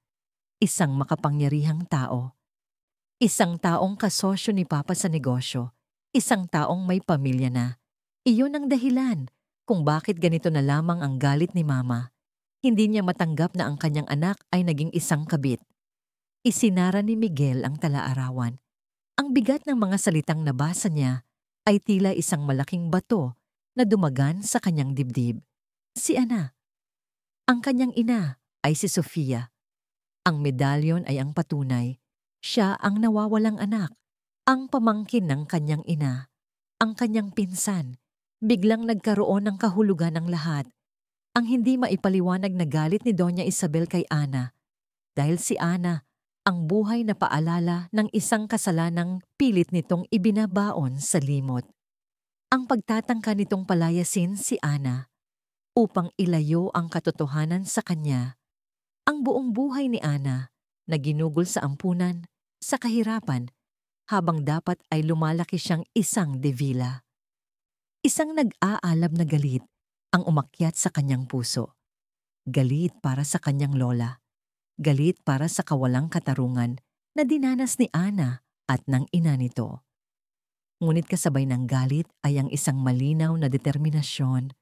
isang makapangyarihang tao. Isang taong kasosyo ni Papa sa negosyo, isang taong may pamilya na. Iyon ang dahilan kung bakit ganito na lamang ang galit ni Mama. Hindi niya matanggap na ang kanyang anak ay naging isang kabit. Isinara ni Miguel ang talaarawan. Ang bigat ng mga salitang nabasa niya ay tila isang malaking bato na dumagan sa kanyang dibdib. Si Ana. Ang kanyang ina ay si Sofia. Ang medalyon ay ang patunay. Siya ang nawawalang anak, ang pamangkin ng kanyang ina, ang kanyang pinsan. Biglang nagkaroon ng kahulugan ng lahat. Ang hindi maipaliwanag na galit ni Doña Isabel kay Ana. Dahil si Ana, ang buhay na paalala ng isang kasalanang pilit nitong ibinabaon sa limot. Ang pagtatangka nitong palayasin si Ana upang ilayo ang katotohanan sa kanya. Ang buong buhay ni Ana na ginugol sa ampunan, sa kahirapan, habang dapat ay lumalaki siyang isang devila. Isang nag-aalab na galit ang umakyat sa kanyang puso. Galit para sa kanyang lola. Galit para sa kawalang katarungan na dinanas ni Ana at ng ina nito. Ngunit kasabay ng galit ay ang isang malinaw na determinasyon.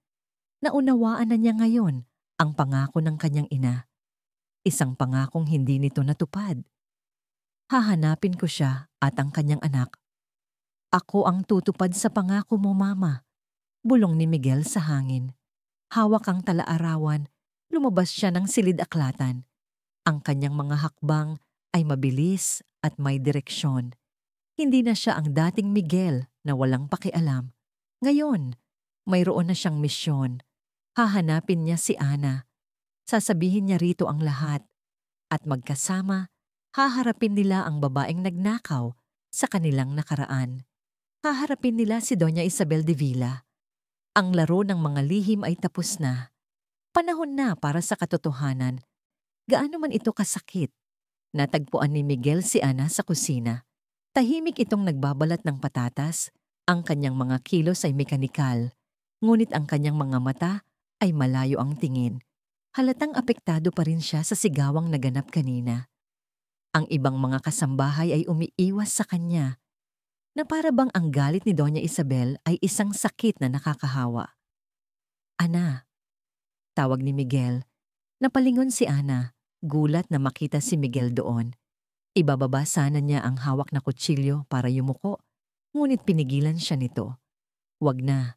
Naunawaan na niya ngayon ang pangako ng kanyang ina. Isang pangakong hindi nito natupad. Hahanapin ko siya at ang kanyang anak. Ako ang tutupad sa pangako mo, Mama. Bulong ni Miguel sa hangin. Hawak ang talaarawan, lumabas siya ng silid-aklatan. Ang kanyang mga hakbang ay mabilis at may direksyon. Hindi na siya ang dating Miguel na walang pakialam. Ngayon, mayroon na siyang misyon. Hahanapin niya si Ana. Sasabihin niya rito ang lahat. At magkasama, haharapin nila ang babaeng nagnakaw sa kanilang nakaraan. Haharapin nila si Doña Isabel de Villa. Ang laro ng mga lihim ay tapos na. Panahon na para sa katotohanan. Gaano man ito kasakit. Natagpuan ni Miguel si Ana sa kusina. Tahimik itong nagbabalat ng patatas. Ang kanyang mga kilos ay mekanikal. Ngunit ang kanyang mga mata ay malayo ang tingin. Halatang apektado pa rin siya sa sigawang naganap kanina. Ang ibang mga kasambahay ay umiiwas sa kanya. Na para bang ang galit ni Doña Isabel ay isang sakit na nakakahawa. Ana, tawag ni Miguel. Napalingon si Ana, gulat na makita si Miguel doon. Ibababa sana niya ang hawak na kutsilyo para yumuko, ngunit pinigilan siya nito. Wag na,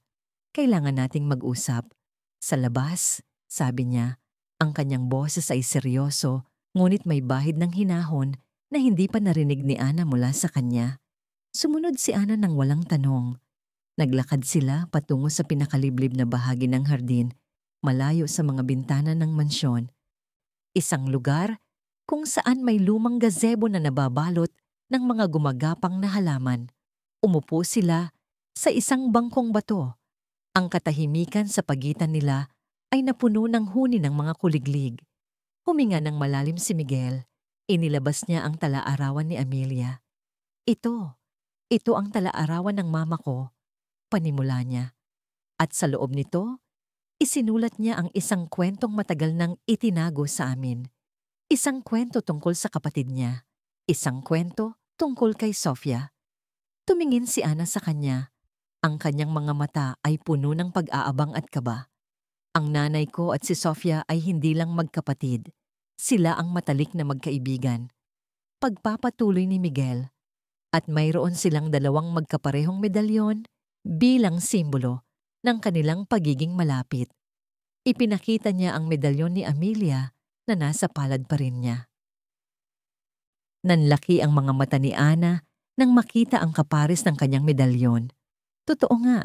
kailangan nating mag-usap. Sa labas, sabi niya, ang kanyang boses ay seryoso, ngunit may bahid ng hinahon na hindi pa narinig ni Ana mula sa kanya. Sumunod si Ana ng walang tanong. Naglakad sila patungo sa pinakaliblib na bahagi ng hardin, malayo sa mga bintana ng mansyon. Isang lugar kung saan may lumang gazebo na nababalot ng mga gumagapang na halaman. Umupo sila sa isang bangkong bato. Ang katahimikan sa pagitan nila ay napuno ng huni ng mga kuliglig. Huminga ng malalim si Miguel. Inilabas niya ang talaarawan ni Amelia. Ito ang talaarawan ng mama ko, panimula niya. At sa loob nito, isinulat niya ang isang kwentong matagal nang itinago sa amin. Isang kwento tungkol sa kapatid niya. Isang kwento tungkol kay Sofia. Tumingin si Ana sa kanya. Ang kanyang mga mata ay puno ng pag-aabang at kaba. Ang nanay ko at si Sofia ay hindi lang magkapatid. Sila ang matalik na magkaibigan. Pagpapatuloy ni Miguel. At mayroon silang dalawang magkaparehong medalyon bilang simbolo ng kanilang pagiging malapit. Ipinakita niya ang medalyon ni Amelia na nasa palad pa rin niya. Nanlaki ang mga mata ni Ana nang makita ang kapares ng kanyang medalyon. Totoo nga.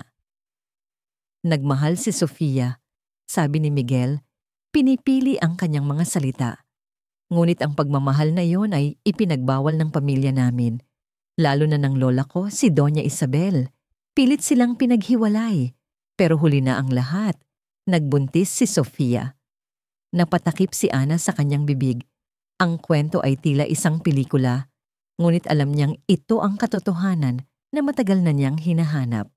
Nagmahal si Sofia, sabi ni Miguel, Pinipili ang kanyang mga salita. Ngunit ang pagmamahal na iyon ay ipinagbawal ng pamilya namin. Lalo na ng lola ko, si Doña Isabel. Pilit silang pinaghiwalay. Pero huli na ang lahat. Nagbuntis si Sofia. Napatakip si Ana sa kanyang bibig. Ang kwento ay tila isang pelikula. Ngunit alam niyang ito ang katotohanan na matagal na niyang hinahanap.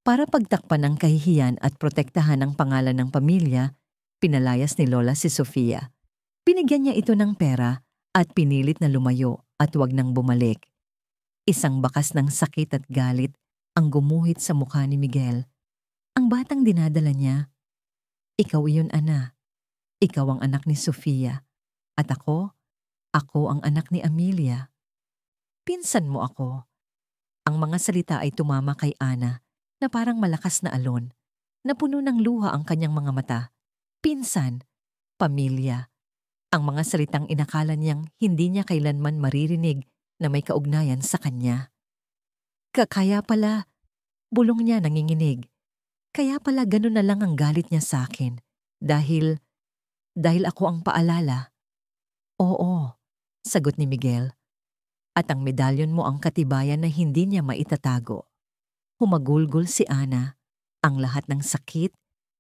Para pagtakpan ang kahihiyan at protektahan ang pangalan ng pamilya, pinalayas ni Lola si Sofia. Binigyan niya ito ng pera at pinilit na lumayo at wag nang bumalik. Isang bakas ng sakit at galit ang gumuhit sa mukha ni Miguel. Ang batang dinadala niya, "Ikaw iyon, Ana. Ikaw ang anak ni Sofia. At ako ang anak ni Amelia. Pinsan mo ako." Ang mga salita ay tumama kay Ana na parang malakas na alon. Napuno ng luha ang kanyang mga mata. Pinsan, pamilya. Ang mga salitang inakala niyang hindi niya kailanman maririnig na may kaugnayan sa kanya. Kaya pala, bulong niya nanginginig. Kaya pala ganun na lang ang galit niya sa akin. Dahil ako ang paalala. Oo, sagot ni Miguel. At ang medalyon mo ang katibayan na hindi niya maitatago. Humagulgol si Ana. Ang lahat ng sakit,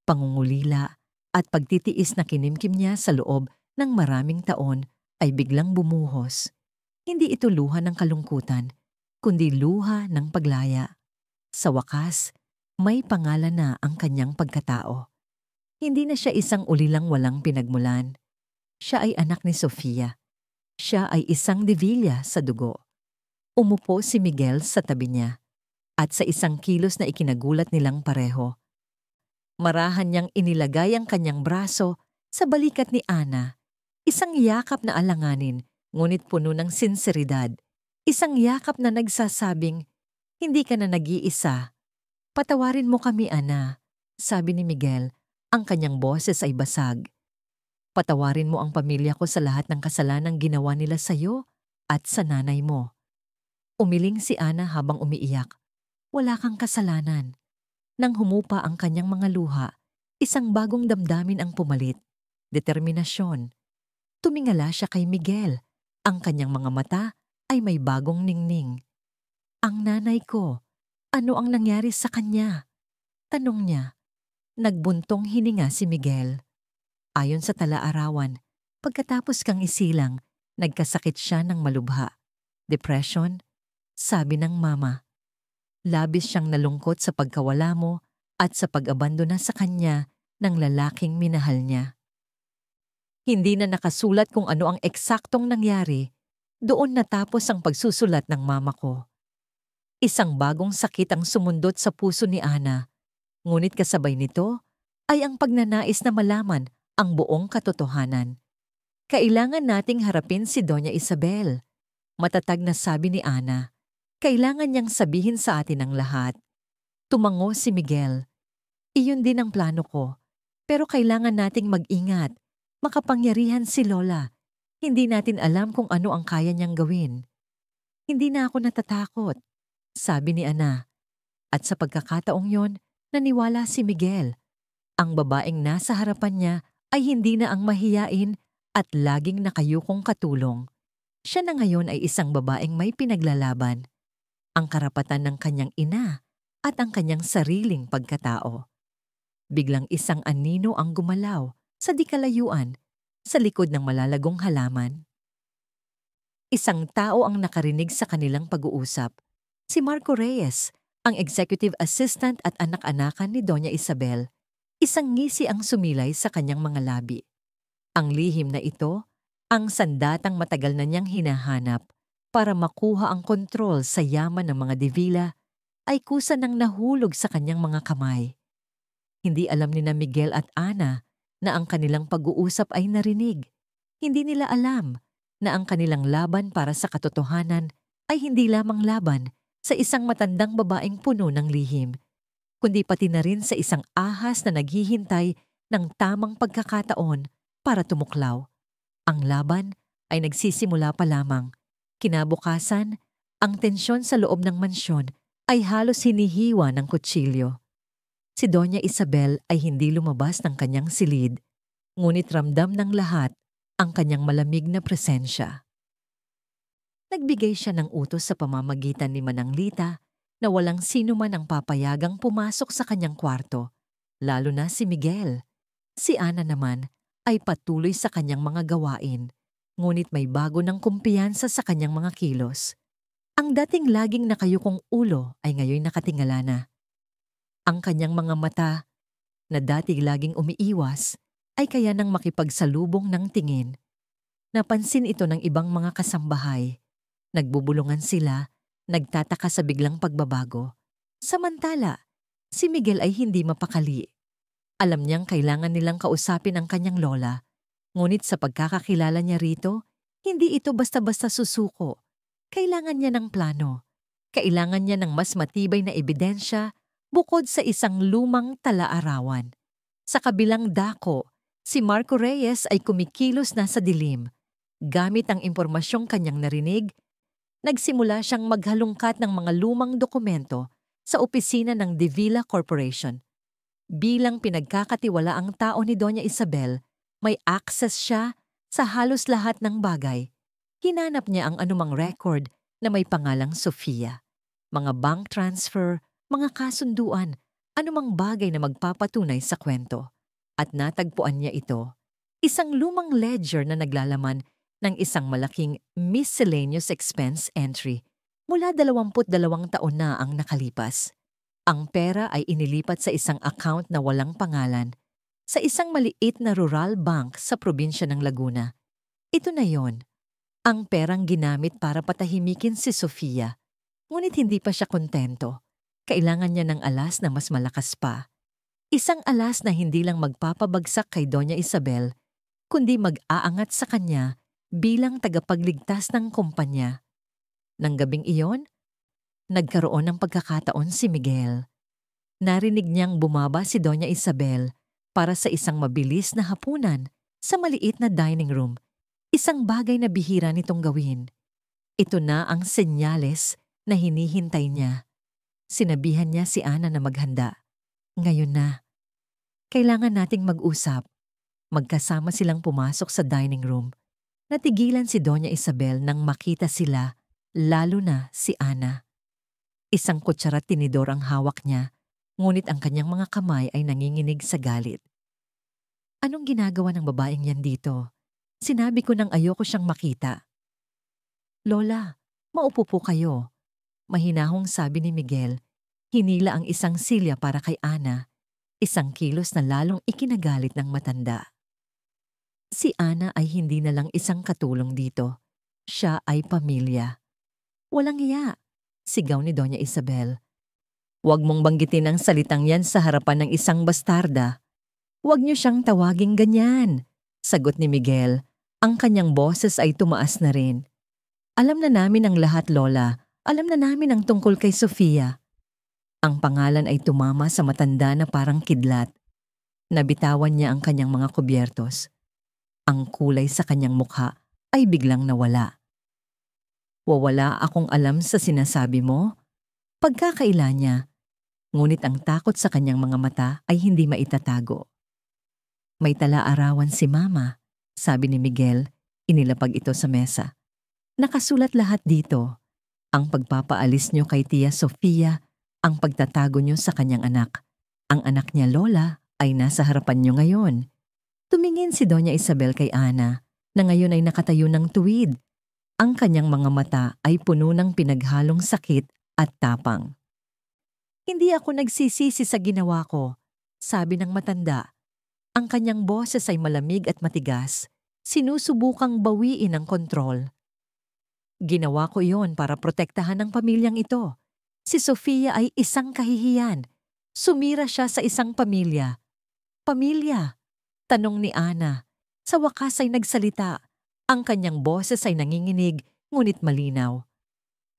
pangungulila, at pagtitiis na kinimkim niya sa loob ng maraming taon ay biglang bumuhos. Hindi ito luha ng kalungkutan, kundi luha ng paglaya. Sa wakas, may pangalan na ang kanyang pagkatao. Hindi na siya isang ulilang walang pinagmulan. Siya ay anak ni Sofia. Siya ay isang Devilla sa dugo. Umupo si Miguel sa tabi niya at sa isang kilos na ikinagulat nilang pareho. Marahan niyang inilagay ang kanyang braso sa balikat ni Ana. Isang yakap na alanganin, ngunit puno ng sinseridad. Isang yakap na nagsasabing, "Hindi ka na nag-iisa. Patawarin mo kami, Ana," sabi ni Miguel. Ang kanyang boses ay basag. "Patawarin mo ang pamilya ko sa lahat ng kasalanang ginawa nila sa iyo at sa nanay mo." Umiling si Ana habang umiiyak. "Wala kang kasalanan." Nang humupa ang kanyang mga luha, isang bagong damdamin ang pumalit. Determinasyon. Tumingala siya kay Miguel. Ang kanyang mga mata ay may bagong ningning. "Ang nanay ko, ano ang nangyari sa kanya?" tanong niya. Nagbuntong hininga si Miguel. Ayon sa tala-arawan, pagkatapos kang isilang, nagkasakit siya ng malubha. Depression, sabi ng mama. Labis siyang nalungkot sa pagkawala mo at sa pag-abandona sa kanya ng lalaking minahal niya. Hindi na nakasulat kung ano ang eksaktong nangyari. Doon natapos ang pagsusulat ng mama ko. Isang bagong sakit ang sumundot sa puso ni Ana. Ngunit kasabay nito ay ang pagnanais na malaman ang buong katotohanan. Kailangan nating harapin si Doña Isabel. Matatag na sabi ni Ana. Kailangan niyang sabihin sa atin ang lahat. Tumango si Miguel. Iyon din ang plano ko. Pero kailangan nating mag-ingat. Makapangyarihan si Lola. Hindi natin alam kung ano ang kaya niyang gawin. Hindi na ako natatakot, sabi ni Ana. At sa pagkakataong yon, naniwala si Miguel. Ang babaeng nasa harapan niya ay hindi na ang mahiyain at laging nakayukong katulong. Siya na ngayon ay isang babaeng may pinaglalaban. Ang karapatan ng kanyang ina at ang kanyang sariling pagkatao. Biglang isang anino ang gumalaw sa di kalayuan sa likod ng malalagong halaman. Isang tao ang nakarinig sa kanilang pag-uusap. Si Marco Reyes, ang executive assistant at anak-anakan ni Doña Isabel. Isang ngisi ang sumilay sa kanyang mga labi. Ang lihim na ito, ang sandatang matagal na niyang hinahanap para makuha ang kontrol sa yaman ng mga Devilla, ay kusa nang nahulog sa kanyang mga kamay. Hindi alam ni na Miguel at Ana na ang kanilang pag-uusap ay narinig. Hindi nila alam na ang kanilang laban para sa katotohanan ay hindi lamang laban sa isang matandang babaeng puno ng lihim, kundi pati na rin sa isang ahas na naghihintay ng tamang pagkakataon para tumuklaw. Ang laban ay nagsisimula pa lamang. Kinabukasan, ang tensyon sa loob ng mansyon ay halos hinihiwa ng kutsilyo. Si Doña Isabel ay hindi lumabas ng kanyang silid. ngunit ramdam ng lahat ang kanyang malamig na presensya. Nagbigay siya ng utos sa pamamagitan ni Manang Lita na walang sino man ang papayagang pumasok sa kanyang kwarto, lalo na si Miguel. Si Ana naman ay patuloy sa kanyang mga gawain, ngunit may bago ng kumpiyansa sa kanyang mga kilos. Ang dating laging nakayukong ulo ay ngayon nakatingala na. Ang kanyang mga mata, na dati laging umiiwas, ay kaya nang makipagsalubong ng tingin. Napansin ito ng ibang mga kasambahay. Nagbubulungan sila, nagtataka sa biglang pagbabago. Samantala, si Miguel ay hindi mapakali. Alam niyang kailangan nilang kausapin ang kanyang lola, ngunit sa pagkakakilala niya rito, hindi ito basta-basta susuko. Kailangan niya ng plano. Kailangan niya ng mas matibay na ebidensya bukod sa isang lumang talaarawan. Sa kabilang dako, si Marco Reyes ay kumikilos na sa dilim. Gamit ang impormasyong kanyang narinig, nagsimula siyang maghalungkat ng mga lumang dokumento sa opisina ng De Villa Corporation. Bilang pinagkakatiwalaang tao ni Doña Isabel, may access siya sa halos lahat ng bagay. Hinanap niya ang anumang record na may pangalang Sofia. Mga bank transfer, mga kasunduan, anumang bagay na magpapatunay sa kwento. At natagpuan niya ito, isang lumang ledger na naglalaman ng isang malaking miscellaneous expense entry mula 22 taon na ang nakalipas. Ang pera ay inilipat sa isang account na walang pangalan sa isang maliit na rural bank sa probinsya ng Laguna. Ito na yon, ang perang ginamit para patahimikin si Sofia. Ngunit hindi pa siya kontento. Kailangan niya ng alas na mas malakas pa. Isang alas na hindi lang magpapabagsak kay Doña Isabel, kundi mag-aangat sa kanya bilang tagapagligtas ng kumpanya. Nang gabing iyon, nagkaroon ng pagkakataon si Miguel. Narinig niyang bumaba si Doña Isabel para sa isang mabilis na hapunan sa maliit na dining room, isang bagay na bihira nitong gawin. Ito na ang senyales na hinihintay niya. Sinabihan niya si Ana na maghanda. Ngayon na. Kailangan nating mag-usap. Magkasama silang pumasok sa dining room. Natigilan si Doña Isabel nang makita sila, lalo na si Ana. Isang kutsara at tinidor ang hawak niya, ngunit ang kanyang mga kamay ay nanginginig sa galit. Anong ginagawa ng babaeng yan dito? Sinabi ko nang ayoko siyang makita. Lola, maupo po kayo. Mahinahong sabi ni Miguel, hinila ang isang silya para kay Ana, isang kilos na lalong ikinagalit ng matanda. Si Ana ay hindi na lang isang katulong dito. Siya ay pamilya. Walang iya, sigaw ni Doña Isabel. Huwag mong banggitin ang salitang yan sa harapan ng isang bastarda. Huwag niyo siyang tawaging ganyan, sagot ni Miguel. Ang kanyang boses ay tumaas na rin. Alam na namin ang lahat, Lola. Alam na namin ang tungkol kay Sofia. Ang pangalan ay tumama sa matanda na parang kidlat. Nabitawan niya ang kanyang mga kubyertos. Ang kulay sa kanyang mukha ay biglang nawala. Wawala akong alam sa sinasabi mo? Pagkakaila niya, ngunit ang takot sa kanyang mga mata ay hindi maitatago. May tala-arawan si Mama, sabi ni Miguel, inilapag ito sa mesa. Nakasulat lahat dito. Ang pagpapaalis niyo kay Tia Sofia, ang pagtatago niyo sa kanyang anak. Ang anak niya Lola ay nasa harapan niyo ngayon. Tumingin si Doña Isabel kay Ana, na ngayon ay nakatayo ng tuwid. Ang kanyang mga mata ay puno ng pinaghalong sakit at tapang. Hindi ako nagsisisi sa ginawa ko, sabi ng matanda. Ang kanyang boses ay malamig at matigas, sinusubukang bawiin ang kontrol. Ginawa ko iyon para protektahan ang pamilyang ito. Si Sofia ay isang kahihiyan. Sumira siya sa isang pamilya. Pamilya? Tanong ni Ana. Sa wakas ay nagsalita. Ang kanyang boses ay nanginginig, ngunit malinaw.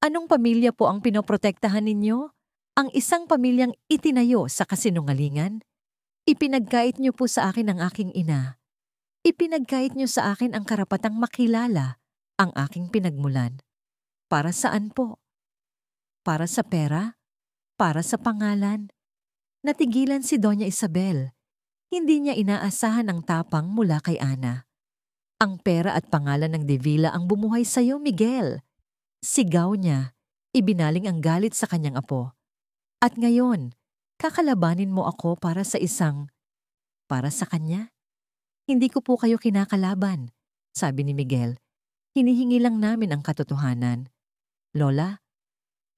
Anong pamilya po ang pinoprotektahan ninyo? Ang isang pamilyang itinayo sa kasinungalingan? Ipinagkait niyo po sa akin ang aking ina. Ipinagkait niyo sa akin ang karapatang makilala ang aking pinagmulan. Para saan po? Para sa pera? Para sa pangalan? Natigilan si Doña Isabel. Hindi niya inaasahan ang tapang mula kay Ana. Ang pera at pangalan ng Devila ang bumuhay sa'yo, Miguel. Sigaw niya, ibinaling ang galit sa kanyang apo. At ngayon, kakalabanin mo ako para sa kanya? Hindi ko po kayo kinakalaban, sabi ni Miguel. Hinihingi lang namin ang katotohanan. Lola,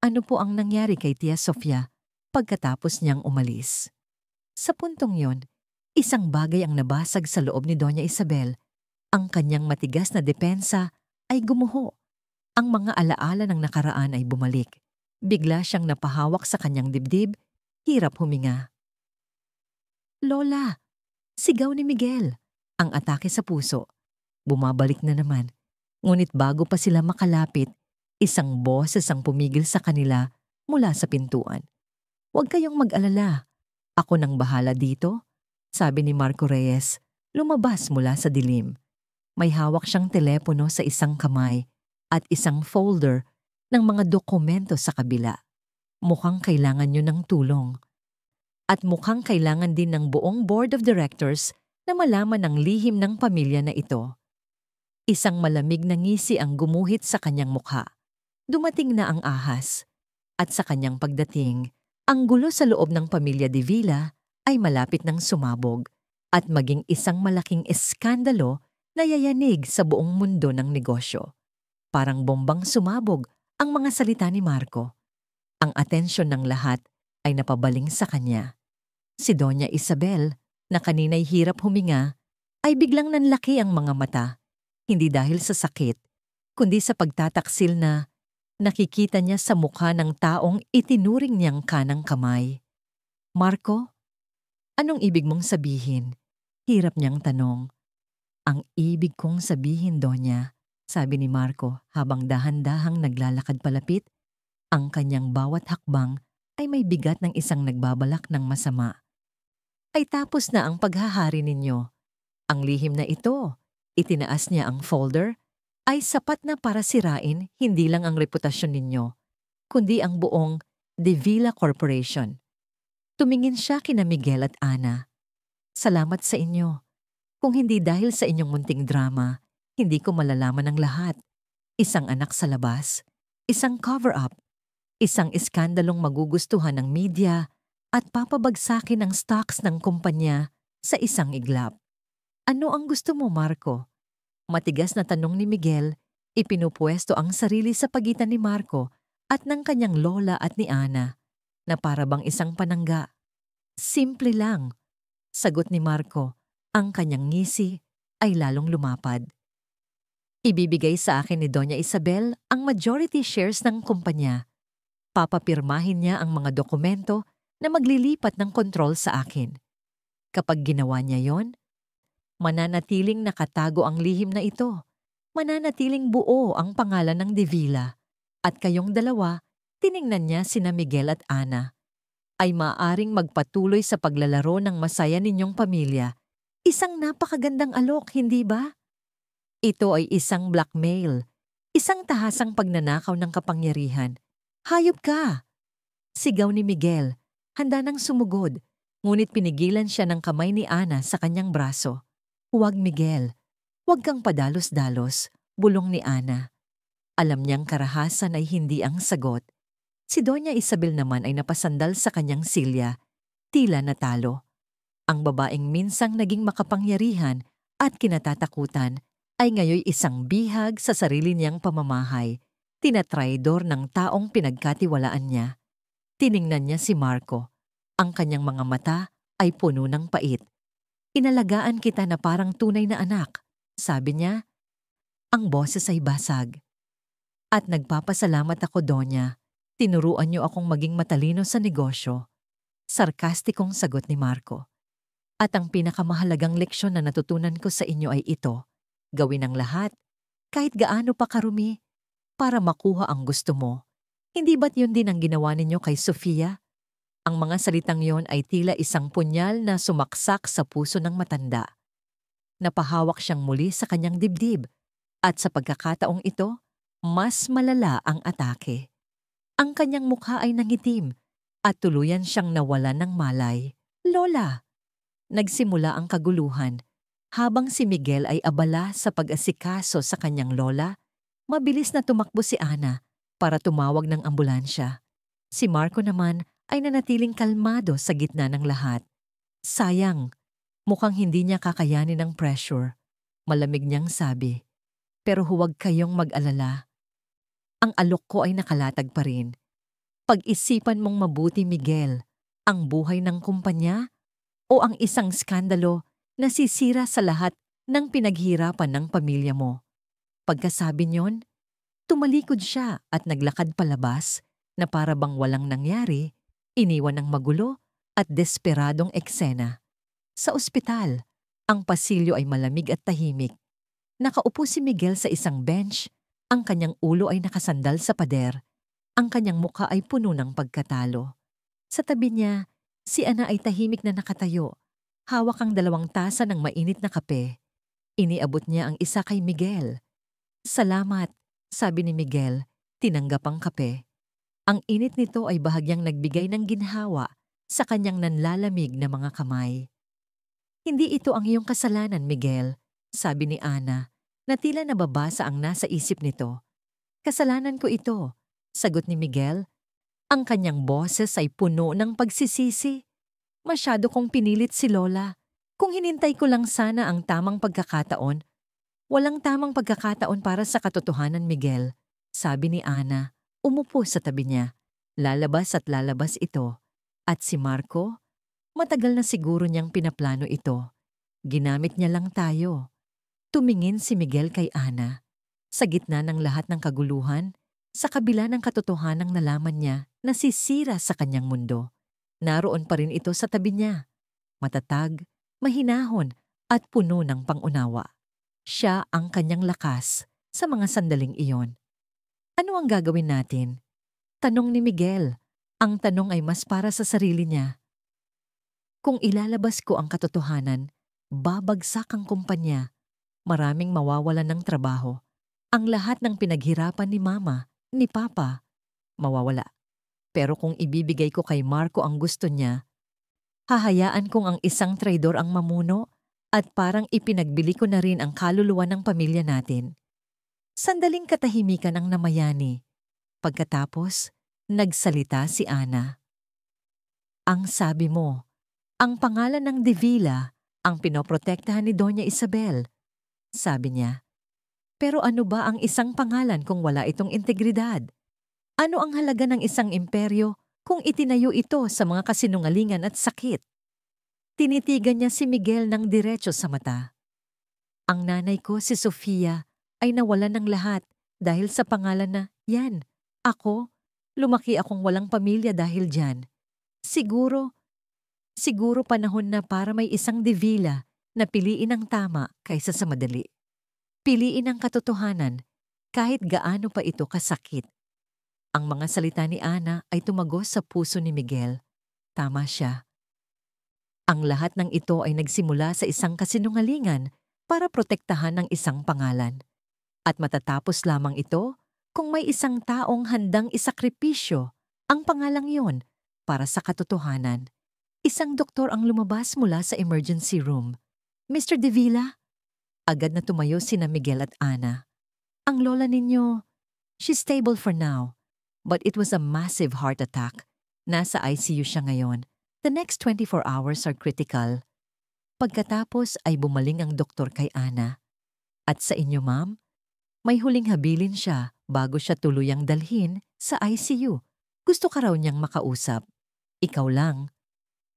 ano po ang nangyari kay Tia Sofia pagkatapos niyang umalis? Sa puntong yon, isang bagay ang nabasag sa loob ni Doña Isabel. Ang kanyang matigas na depensa ay gumuho. Ang mga alaala ng nakaraan ay bumalik. Bigla siyang napahawak sa kanyang dibdib, hirap huminga. Lola! Sigaw ni Miguel. Ang atake sa puso. Bumabalik na naman. Ngunit bago pa sila makalapit, isang boses ang pumigil sa kanila mula sa pintuan. Huwag kayong mag-alala. Ako nang bahala dito, sabi ni Marco Reyes, lumabas mula sa dilim. May hawak siyang telepono sa isang kamay at isang folder ng mga dokumento sa kabila. Mukhang kailangan niyo ng tulong. At mukhang kailangan din ng buong board of directors na malaman ang lihim ng pamilya na ito. Isang malamig na ngisi ang gumuhit sa kanyang mukha. Dumating na ang ahas. At sa kanyang pagdating, ang gulo sa loob ng pamilya Devila ay malapit ng sumabog at maging isang malaking eskandalo na yayanig sa buong mundo ng negosyo. Parang bombang sumabog ang mga salita ni Marco. Ang atensyon ng lahat ay napabaling sa kanya. Si Doña Isabel, na kanina'y hirap huminga, ay biglang nanlaki ang mga mata. Hindi dahil sa sakit, kundi sa pagtataksil na nakikita niya sa mukha ng taong itinuring niyang kanang kamay. Marco, anong ibig mong sabihin? Hirap niyang tanong. Ang ibig kong sabihin, Donya, sabi ni Marco habang dahan-dahang naglalakad palapit, ang kanyang bawat hakbang ay may bigat ng isang nagbabalak ng masama. Ay tapos na ang paghahari ninyo. Ang lihim na ito, itinaas niya ang folder, ay sapat na para sirain hindi lang ang reputasyon ninyo, kundi ang buong Devila Corporation. Tumingin siya kina Miguel at Ana. Salamat sa inyo. Kung hindi dahil sa inyong munting drama, hindi ko malalaman ang lahat. Isang anak sa labas, isang cover-up, isang iskandalong magugustuhan ng media at papabagsakin ang stocks ng kumpanya sa isang iglap. Ano ang gusto mo, Marco? Matigas na tanong ni Miguel, ipinupwesto ang sarili sa pagitan ni Marco at ng kanyang lola at ni Ana, na para bang isang panangga. Simple lang, sagot ni Marco, ang kanyang ngisi ay lalong lumapad. Ibibigay sa akin ni Doña Isabel ang majority shares ng kumpanya. Papapirmahin niya ang mga dokumento na maglilipat ng kontrol sa akin. Kapag ginawa niya yon, mananatiling nakatago ang lihim na ito. Mananatiling buo ang pangalan ng Devila. At kayong dalawa, tiningnan niya sina Miguel at Ana, ay maaaring magpatuloy sa paglalaro ng masaya ninyong pamilya. Isang napakagandang alok, hindi ba? Ito ay isang blackmail, isang tahasang pagnanakaw ng kapangyarihan. Hayop ka! Sigaw ni Miguel, handa nang sumugod, ngunit pinigilan siya ng kamay ni Ana sa kanyang braso. Huwag, Miguel. Huwag kang padalos-dalos, bulong ni Ana. Alam niyang karahasan ay hindi ang sagot. Si Doña Isabel naman ay napasandal sa kanyang silya, tila natalo. Ang babaeng minsang naging makapangyarihan at kinatatakutan ay ngayoy isang bihag sa sarili niyang pamamahay, tinatraidor ng taong pinagkatiwalaan niya. Tiningnan niya si Marco. Ang kanyang mga mata ay puno ng pait. Inalagaan kita na parang tunay na anak, sabi niya. Ang boses ay basag. At nagpapasalamat ako, Donya. Tinuruan niyo akong maging matalino sa negosyo. Sarkastikong sagot ni Marco. At ang pinakamahalagang leksyon na natutunan ko sa inyo ay ito. Gawin ang lahat, kahit gaano pa karumi, para makuha ang gusto mo. Hindi ba't yun din ang ginawa ninyo kay Sofia? Ang mga salitang yon ay tila isang punyal na sumaksak sa puso ng matanda. Napahawak siyang muli sa kanyang dibdib, at sa pagkakataong ito, mas malala ang atake. Ang kanyang mukha ay nangitim, at tuluyan siyang nawalan ng malay. Lola! Nagsimula ang kaguluhan. Habang si Miguel ay abala sa pag-asikaso sa kanyang lola, mabilis na tumakbo si Ana para tumawag ng ambulansya. Si Marco naman ay nanatiling kalmado sa gitna ng lahat. Sayang, mukhang hindi niya kakayanin ang pressure. Malamig niyang sabi. Pero huwag kayong mag-alala. Ang alok ko ay nakalatag pa rin. Pag-isipan mong mabuti, Miguel, ang buhay ng kumpanya o ang isang skandalo na sisira sa lahat ng pinaghirapan ng pamilya mo. Pagkasabi niyon, tumalikod siya at naglakad palabas na para bang walang nangyari, iniwan ng magulo at desperadong eksena. Sa ospital, ang pasilyo ay malamig at tahimik. Nakaupo si Miguel sa isang bench, ang kanyang ulo ay nakasandal sa pader, ang kanyang mukha ay puno ng pagkatalo. Sa tabi niya, si Ana ay tahimik na nakatayo. Hawak ang 2 tasa ng mainit na kape. Iniabot niya ang isa kay Miguel. Salamat, sabi ni Miguel, tinanggap ang kape. Ang init nito ay bahagyang nagbigay ng ginhawa sa kanyang nanlalamig na mga kamay. Hindi ito ang iyong kasalanan, Miguel, sabi ni Ana, na tila nababasa ang nasa isip nito. Kasalanan ko ito, sagot ni Miguel. Ang kanyang boses ay puno ng pagsisisi. Masyado kong pinilit si Lola. Kung hinintay ko lang sana ang tamang pagkakataon. Walang tamang pagkakataon para sa katotohanan, Miguel, sabi ni Ana. Umupo sa tabi niya. Lalabas at lalabas ito. At si Marco? Matagal na siguro niyang pinaplano ito. Ginamit niya lang tayo. Tumingin si Miguel kay Ana. Sa gitna ng lahat ng kaguluhan, sa kabila ng katotohanang nalaman niya na sisira sa kanyang mundo, naroon pa rin ito sa tabi niya. Matatag, mahinahon at puno ng pangunawa. Siya ang kanyang lakas sa mga sandaling iyon. Ano ang gagawin natin? Tanong ni Miguel. Ang tanong ay mas para sa sarili niya. Kung ilalabas ko ang katotohanan, babagsak ang kumpanya. Maraming mawawalan ng trabaho. Ang lahat ng pinaghirapan ni Mama, ni Papa, mawawala. Pero kung ibibigay ko kay Marco ang gusto niya, hahayaan kong ang isang traidor ang mamuno at parang ipinagbili ko na rin ang kaluluwa ng pamilya natin. Sandaling katahimikan ang namayani. Pagkatapos, nagsalita si Ana. Ang sabi mo, ang pangalan ng Davila ang pinoprotektahan ni Doña Isabel, sabi niya. Pero ano ba ang isang pangalan kung wala itong integridad? Ano ang halaga ng isang imperyo kung itinayo ito sa mga kasinungalingan at sakit? Tinitigan niya si Miguel ng diretso sa mata. Ang nanay ko, si Sofia, ay nawalan ng lahat dahil sa pangalan na, yan, ako, lumaki akong walang pamilya dahil dyan. Siguro panahon na para may isang Davila na piliin ang tama kaysa sa madali. Piliin ang katotohanan kahit gaano pa ito kasakit. Ang mga salita ni Ana ay tumagos sa puso ni Miguel. Tama siya. Ang lahat ng ito ay nagsimula sa isang kasinungalingan para protektahan ng isang pangalan. At matatapos lamang ito kung may isang taong handang isakripisyo ang pangalang yon para sa katotohanan. Isang doktor ang lumabas mula sa emergency room. Mr. Davila? Agad na tumayo sina Miguel at Ana. Ang lola ninyo, she's stable for now. But it was a massive heart attack. Nasa ICU siya ngayon. The next 24 hours are critical. Pagkatapos ay bumaling ang doktor kay Ana. At sa inyo, ma'am? May huling habilin siya bago siya tuluyang dalhin sa ICU. Gusto ka raw niyang makausap. Ikaw lang.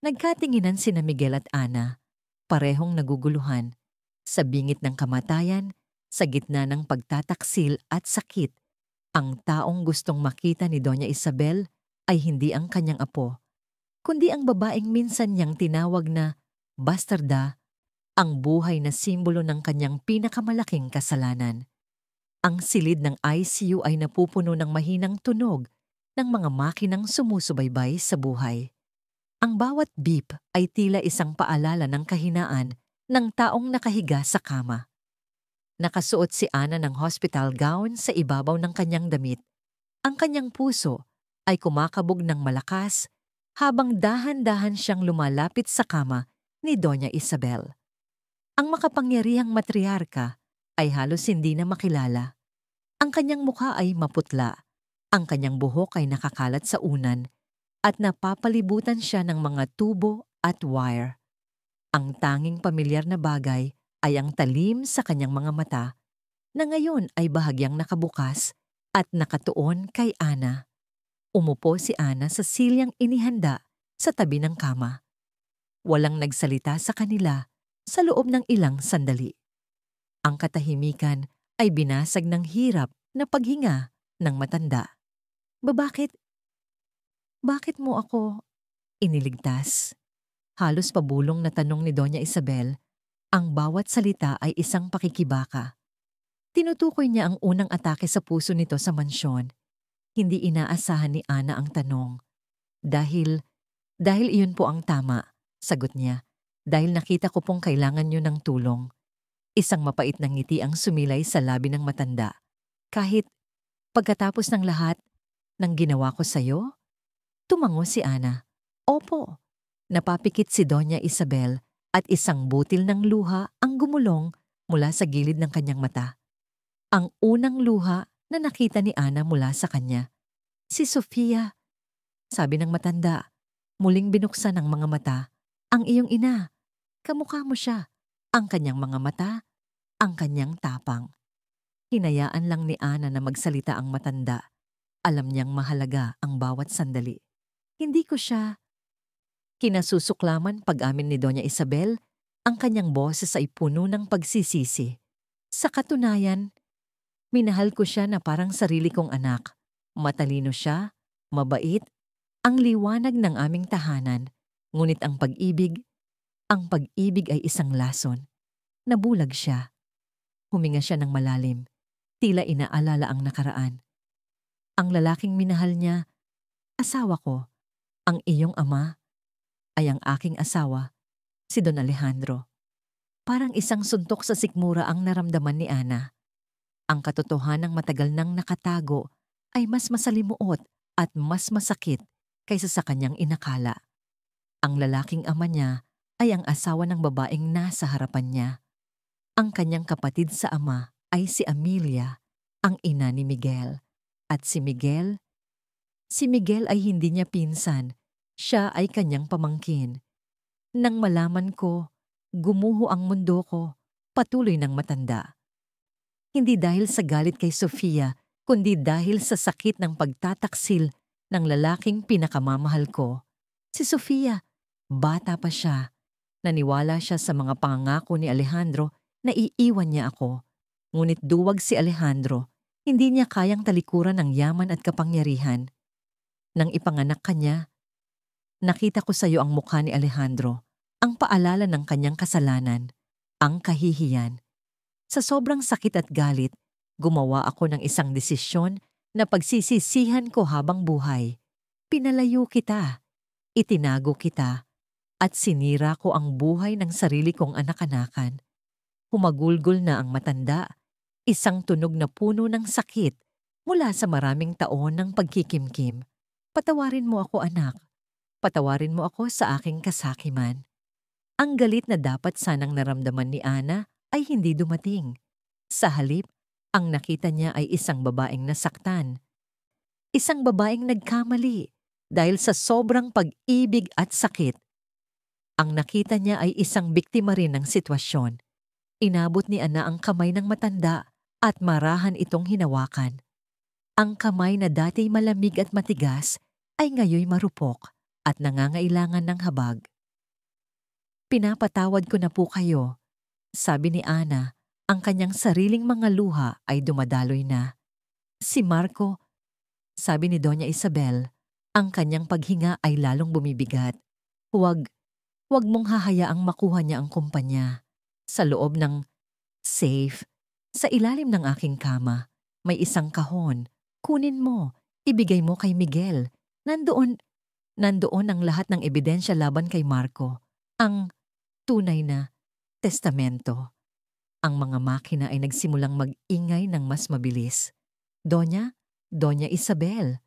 Nagkatinginan sina Miguel at Ana. Parehong naguguluhan. Sa bingit ng kamatayan, sa gitna ng pagtataksil at sakit, ang taong gustong makita ni Doña Isabel ay hindi ang kanyang apo, kundi ang babaeng minsan niyang tinawag na bastarda, ang buhay na simbolo ng kanyang pinakamalaking kasalanan. Ang silid ng ICU ay napupuno ng mahinang tunog ng mga makinang sumusubaybay sa buhay. Ang bawat beep ay tila isang paalala ng kahinaan ng taong nakahiga sa kama. Nakasuot si Ana ng hospital gown sa ibabaw ng kanyang damit. Ang kanyang puso ay kumakabog ng malakas habang dahan-dahan siyang lumalapit sa kama ni Doña Isabel. Ang makapangyarihang matriarka ay halos hindi na makilala. Ang kanyang mukha ay maputla, ang kanyang buhok ay nakakalat sa unan, at napapalibutan siya ng mga tubo at wire. Ang tanging pamilyar na bagay ay ang talim sa kanyang mga mata, na ngayon ay bahagyang nakabukas at nakatuon kay Ana. Umupo si Ana sa silyang inihanda sa tabi ng kama. Walang nagsalita sa kanila sa loob ng ilang sandali. Ang katahimikan ay binasag ng hirap na paghinga ng matanda. Bakit? Bakit mo ako iniligtas? Halos pabulong na tanong ni Doña Isabel. Ang bawat salita ay isang pakikibaka. Tinutukoy niya ang unang atake sa puso nito sa mansyon. Hindi inaasahan ni Ana ang tanong. Dahil iyon po ang tama, sagot niya. Dahil nakita ko pong kailangan niyo ng tulong. Isang mapait na ngiti ang sumilay sa labi ng matanda. Kahit pagkatapos ng lahat ng ginawa ko sa'yo? Tumango si Ana. Opo. Napapikit si Doña Isabel at isang butil ng luha ang gumulong mula sa gilid ng kanyang mata. Ang unang luha na nakita ni Ana mula sa kanya. Si Sofia, sabi ng matanda, muling binuksan ng mga mata. Ang iyong ina, kamukha mo siya. Ang kanyang mga mata, ang kanyang tapang. Hinayaan lang ni Ana na magsalita ang matanda. Alam niyang mahalaga ang bawat sandali. Hindi ko siya. Kinasusuklaman pag-amin ni Doña Isabel, ang kanyang boses ay puno ng pagsisisi. Sa katunayan, minahal ko siya na parang sarili kong anak. Matalino siya, mabait, ang liwanag ng aming tahanan. Ngunit ang pag-ibig ay isang lason. Nabulag siya. Huminga siya ng malalim. Tila inaalala ang nakaraan. Ang lalaking minahal niya, asawa ko, ang iyong ama, ay ang aking asawa, si Don Alejandro. Parang isang suntok sa sikmura ang naramdaman ni Ana. Ang katotohanang matagal nang nakatago ay mas masalimuot at mas masakit kaysa sa kanyang inakala. Ang lalaking ama niya ay ang asawa ng babaeng nasa harapan niya. Ang kanyang kapatid sa ama ay si Amelia, ang ina ni Miguel. At si Miguel ay hindi niya pinsan. Siya ay kanyang pamangkin. Nang malaman ko, gumuho ang mundo ko, patuloy ng matanda. Hindi dahil sa galit kay Sofia, kundi dahil sa sakit ng pagtataksil ng lalaking pinakamamahal ko. Si Sofia, bata pa siya. Naniwala siya sa mga pangako ni Alejandro na iiwan niya ako. Ngunit duwag si Alejandro, hindi niya kayang talikuran ng yaman at kapangyarihan. Nang ipanganak kanya, nakita ko sa iyo ang mukha ni Alejandro, ang paalala ng kanyang kasalanan, ang kahihiyan. Sa sobrang sakit at galit, gumawa ako ng isang desisyon na pagsisisihan ko habang buhay. Pinalayo kita, itinago kita, at sinira ko ang buhay ng sarili kong anak-anakan. Humagulgol na ang matanda, isang tunog na puno ng sakit mula sa maraming taon ng pagkikimkim. Patawarin mo ako, anak. Patawarin mo ako sa aking kasakiman. Ang galit na dapat sanang naramdaman ni Ana ay hindi dumating. Sa halip, ang nakita niya ay isang babaeng nasaktan. Isang babaeng nagkamali dahil sa sobrang pag-ibig at sakit. Ang nakita niya ay isang biktima rin ng sitwasyon. Inabot ni Ana ang kamay ng matanda at marahan itong hinawakan. Ang kamay na dati malamig at matigas ay ngayoy marupok at nangangailangan ng habag. Pinapatawad ko na po kayo, sabi ni Ana, ang kanyang sariling mga luha ay dumadaloy na. Si Marco, sabi ni Doña Isabel, ang kanyang paghinga ay lalong bumibigat. Huwag mong hahayaang makuha niya ang kumpanya. Sa loob ng safe, sa ilalim ng aking kama, may isang kahon. Kunin mo, ibigay mo kay Miguel. Nandoon ang lahat ng ebidensya laban kay Marco. Ang tunay na testamento. Ang mga makina ay nagsimulang mag-ingay ng mas mabilis. Doña Isabel,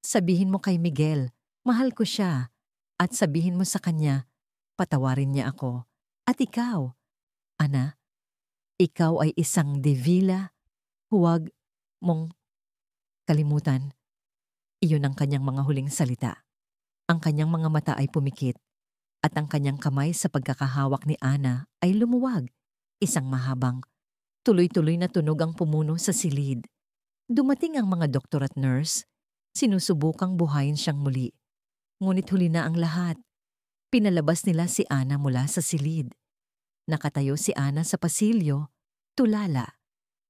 sabihin mo kay Miguel, mahal ko siya. At sabihin mo sa kanya, Patawarin niya ako. At ikaw, Ana, ikaw ay isang Devila. Huwag mong kalimutan. Iyon ang kanyang mga huling salita. Ang kanyang mga mata ay pumikit at ang kanyang kamay sa pagkakahawak ni Ana ay lumuwag. Isang mahabang, tuloy-tuloy na tunog ang pumuno sa silid. Dumating ang mga doktor at nurse. Sinusubukang buhayin siyang muli. Ngunit huli na ang lahat. Pinalabas nila si Ana mula sa silid. Nakatayo si Ana sa pasilyo, tulala.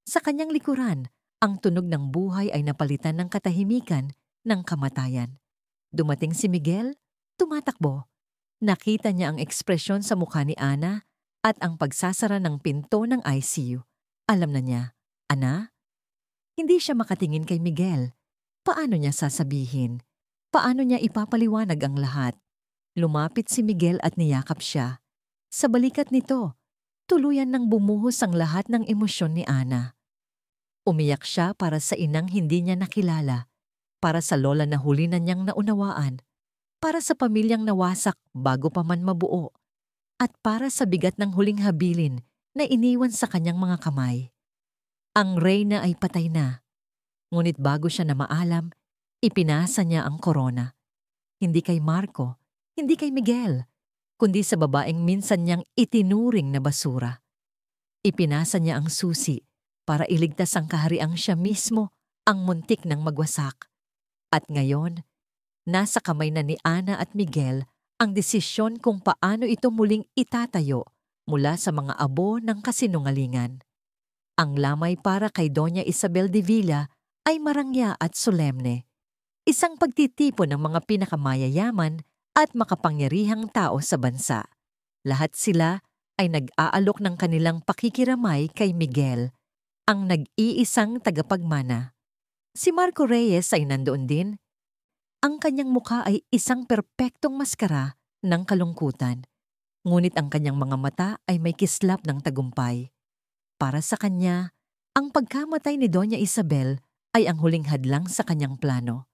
Sa kanyang likuran, ang tunog ng buhay ay napalitan ng katahimikan ng kamatayan. Dumating si Miguel, tumatakbo. Nakita niya ang ekspresyon sa mukha ni Ana at ang pagsasara ng pinto ng ICU. Alam na niya, Ana? Hindi siya makatingin kay Miguel. Paano niya sasabihin? Paano niya ipapaliwanag ang lahat? Lumapit si Miguel at niyakap siya. Sa balikat nito, tuluyan nang bumuhos ang lahat ng emosyon ni Ana. Umiyak siya para sa inang hindi niya nakilala, para sa lola na huli na niyang naunawaan, para sa pamilyang nawasak bago pa man mabuo, at para sa bigat ng huling habilin na iniwan sa kanyang mga kamay. Ang reyna ay patay na. Ngunit bago siya na maalam, ipinasa niya ang korona. Hindi kay Marco, hindi kay Miguel, kundi sa babaeng minsan niyang itinuring na basura. Ipinasa niya ang susi para iligtas ang kahariang siya mismo ang muntik ng magwasak. At ngayon, nasa kamay na ni Ana at Miguel ang desisyon kung paano ito muling itatayo mula sa mga abo ng kasinungalingan. Ang lamay para kay Doña Isabel de Villa ay marangya at solemne. Isang pagtitipon ng mga pinakamayayaman at makapangyarihang tao sa bansa. Lahat sila ay nag-aalok ng kanilang pakikiramay kay Miguel, ang nag-iisang tagapagmana. Si Marco Reyes ay nandoon din. Ang kanyang mukha ay isang perpektong maskara ng kalungkutan, ngunit ang kanyang mga mata ay may kislap ng tagumpay. Para sa kanya, ang pagkamatay ni Doña Isabel ay ang huling hadlang sa kanyang plano.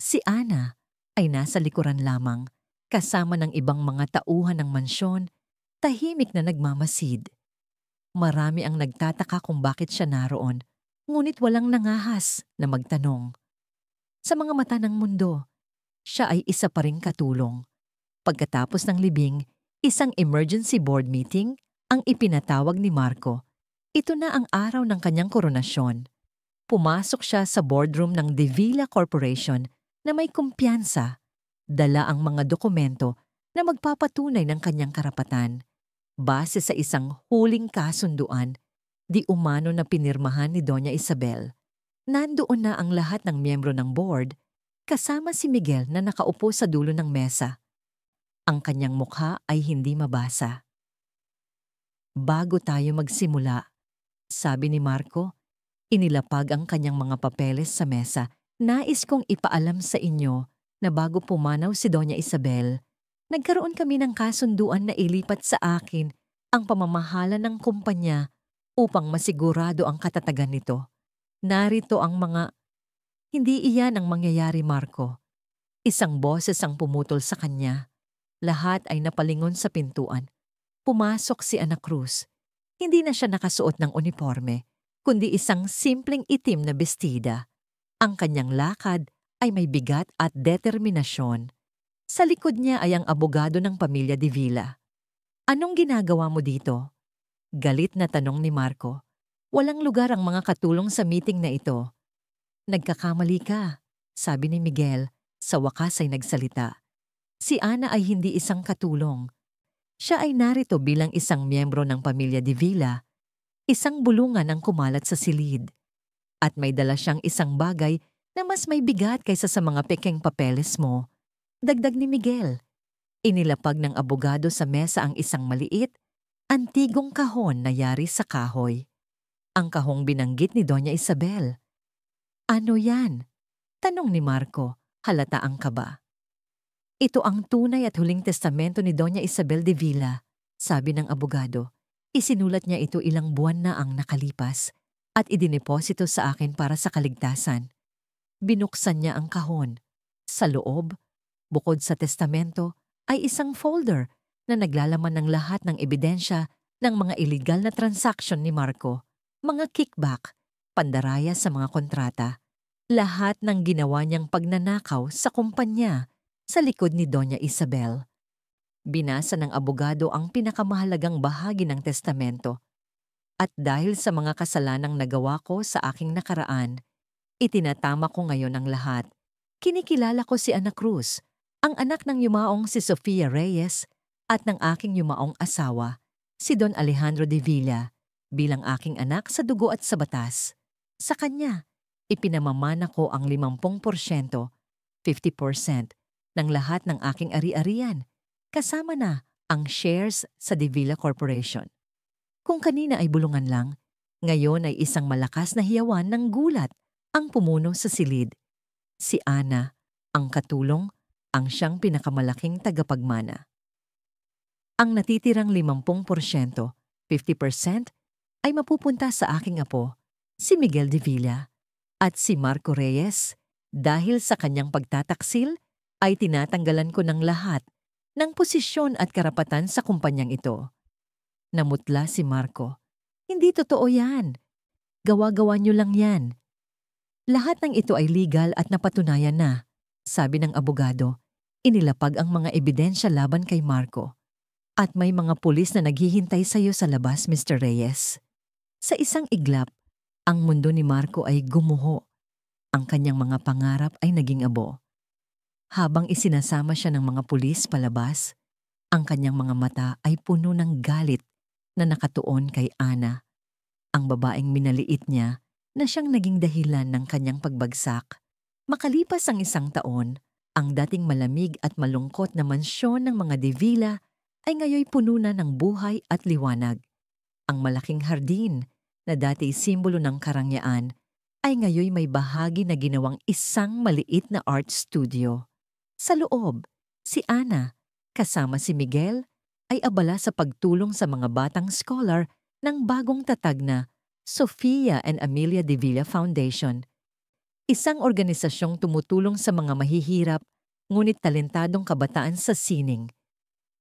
Si Ana ay nasa likuran lamang, kasama ng ibang mga tauhan ng mansyon, tahimik na nagmamasid. Marami ang nagtataka kung bakit siya naroon, ngunit walang nangahas na magtanong. Sa mga mata ng mundo, siya ay isa pa ring katulong. Pagkatapos ng libing, isang emergency board meeting ang ipinatawag ni Marco. Ito na ang araw ng kanyang koronasyon. Pumasok siya sa boardroom ng De Villa Corporation na may kumpiyansa, dala ang mga dokumento na magpapatunay ng kanyang karapatan. Base sa isang huling kasunduan, di umano na pinirmahan ni Doña Isabel. Nandoon na ang lahat ng miyembro ng board, kasama si Miguel na nakaupo sa dulo ng mesa. Ang kanyang mukha ay hindi mabasa. Bago tayo magsimula, sabi ni Marco, inilapag ang kanyang mga papeles sa mesa. Nais kong ipaalam sa inyo na bago pumanaw si Doña Isabel, nagkaroon kami ng kasunduan na ilipat sa akin ang pamamahala ng kumpanya upang masigurado ang katatagan nito. Narito ang mga... Hindi iyan ang mangyayari, Marco. Isang boses ang pumutol sa kanya. Lahat ay napalingon sa pintuan. Pumasok si Ana Cruz. Hindi na siya nakasuot ng uniforme, kundi isang simpleng itim na bestida. Ang kanyang lakad ay may bigat at determinasyon. Sa likod niya ay ang abogado ng pamilya de Villa. Anong ginagawa mo dito? Galit na tanong ni Marco. Walang lugar ang mga katulong sa meeting na ito. Nagkakamali ka, sabi ni Miguel. Sa wakas ay nagsalita. Si Ana ay hindi isang katulong. Siya ay narito bilang isang miyembro ng pamilya de Villa, isang bulungan ang kumalat sa silid. At may dala siyang isang bagay na mas may bigat kaysa sa mga pekeng papeles mo. Dagdag ni Miguel. Inilapag ng abogado sa mesa ang isang maliit, antigong kahon na yari sa kahoy. Ang kahong binanggit ni Doña Isabel. Ano yan? Tanong ni Marco, halata ang kaba. Ito ang tunay at huling testamento ni Doña Isabel de Villa, sabi ng abogado. Isinulat niya ito ilang buwan na ang nakalipas at idineposito sa akin para sa kaligtasan. Binuksan niya ang kahon. Sa loob, bukod sa testamento, ay isang folder na naglalaman ng lahat ng ebidensya ng mga illegal na transaksyon ni Marco, mga kickback, pandaraya sa mga kontrata, lahat ng ginawa niyang pagnanakaw sa kumpanya sa likod ni Doña Isabel. Binasa ng abogado ang pinakamahalagang bahagi ng testamento. At dahil sa mga kasalanang nagawa ko sa aking nakaraan, itinatama ko ngayon ang lahat. Kinikilala ko si Ana Cruz, ang anak ng yumaong si Sofia Reyes at ng aking yumaong asawa, si Don Alejandro de Villa, bilang aking anak sa dugo at sa batas. Sa kanya, ipinamamana ko ang 50%, 50% ng lahat ng aking ari-arian, kasama na ang shares sa De Villa Corporation. Kung kanina ay bulungan lang, ngayon ay isang malakas na hiyawan ng gulat ang pumuno sa silid. Si Ana, ang katulong, ang siyang pinakamalaking tagapagmana. Ang natitirang 50%, 50% ay mapupunta sa aking apo, si Miguel de Villa, at si Marco Reyes. Dahil sa kanyang pagtataksil, ay tinatanggalan ko ng lahat ng posisyon at karapatan sa kumpanyang ito. Namutla si Marco. Hindi totoo yan. Gawa-gawa niyo lang yan. Lahat ng ito ay legal at napatunayan na, sabi ng abogado. Inilapag ang mga ebidensya laban kay Marco. At may mga pulis na naghihintay sa iyo sa labas, Mr. Reyes. Sa isang iglap, ang mundo ni Marco ay gumuho. Ang kanyang mga pangarap ay naging abo. Habang isinasama siya ng mga pulis palabas, ang kanyang mga mata ay puno ng galit na nakatuon kay Ana, ang babaeng minaliit niya na siyang naging dahilan ng kanyang pagbagsak. Makalipas ang 1 taon, ang dating malamig at malungkot na mansyon ng mga De Villa ay ngayoy puno na ng buhay at liwanag. Ang malaking hardin na dati simbolo ng karangyaan ay ngayoy may bahagi na ginawang isang maliit na art studio. Sa loob, si Ana, kasama si Miguel, ay abala sa pagtulong sa mga batang scholar ng bagong tatag na Sofia and Amelia de Villa Foundation. Isang organisasyong tumutulong sa mga mahihirap ngunit talentadong kabataan sa sining.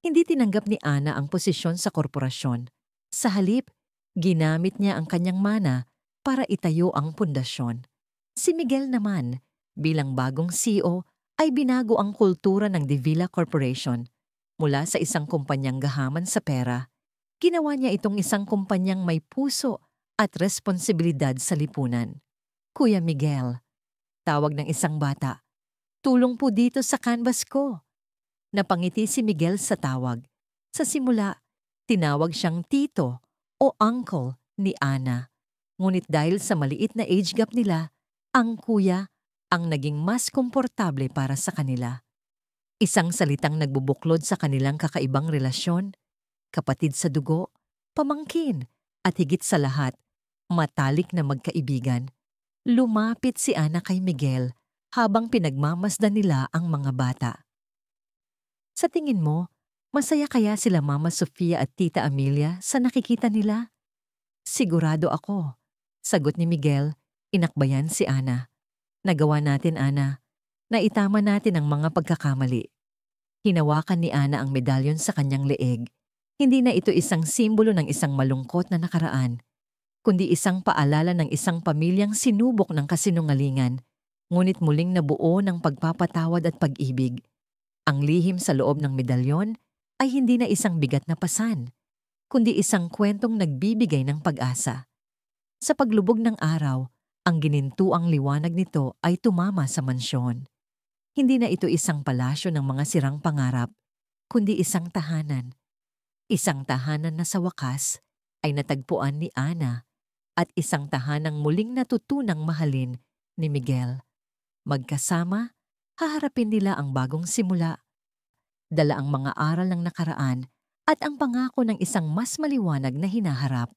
Hindi tinanggap ni Ana ang posisyon sa korporasyon. Sa halip, ginamit niya ang kanyang mana para itayo ang pundasyon. Si Miguel naman, bilang bagong CEO, ay binago ang kultura ng De Villa Corporation. Mula sa isang kumpanyang gahaman sa pera, ginawa niya itong isang kumpanyang may puso at responsibilidad sa lipunan. Kuya Miguel, tawag ng isang bata, tulong po dito sa canvas ko. Napangiti si Miguel sa tawag. Sa simula, tinawag siyang tito o uncle ni Ana. Ngunit dahil sa maliit na age gap nila, ang kuya ang naging mas komportable para sa kanila. Isang salitang nagbubuklod sa kanilang kakaibang relasyon, kapatid sa dugo, pamangkin, at higit sa lahat, matalik na magkaibigan. Lumapit si Ana kay Miguel habang pinagmamasdan nila ang mga bata. Sa tingin mo, masaya kaya sila Mama Sofia at Tita Amelia sa nakikita nila? Sigurado ako. Sagot ni Miguel, inakbayan si Ana. Nagawa natin, Ana. Naitama natin ang mga pagkakamali. Hinawakan ni Ana ang medalyon sa kanyang leeg. Hindi na ito isang simbolo ng isang malungkot na nakaraan, kundi isang paalala ng isang pamilyang sinubok ng kasinungalingan, ngunit muling nabuo ng pagpapatawad at pag-ibig. Ang lihim sa loob ng medalyon ay hindi na isang bigat na pasan, kundi isang kwentong nagbibigay ng pag-asa. Sa paglubog ng araw, ang ginintuang liwanag nito ay tumama sa mansyon. Hindi na ito isang palasyo ng mga sirang pangarap, kundi isang tahanan. Isang tahanan na sa wakas ay natagpuan ni Ana at isang tahanang muling natutunang mahalin ni Miguel. Magkasama, haharapin nila ang bagong simula. Dala ang mga aral ng nakaraan at ang pangako ng isang mas maliwanag na hinaharap.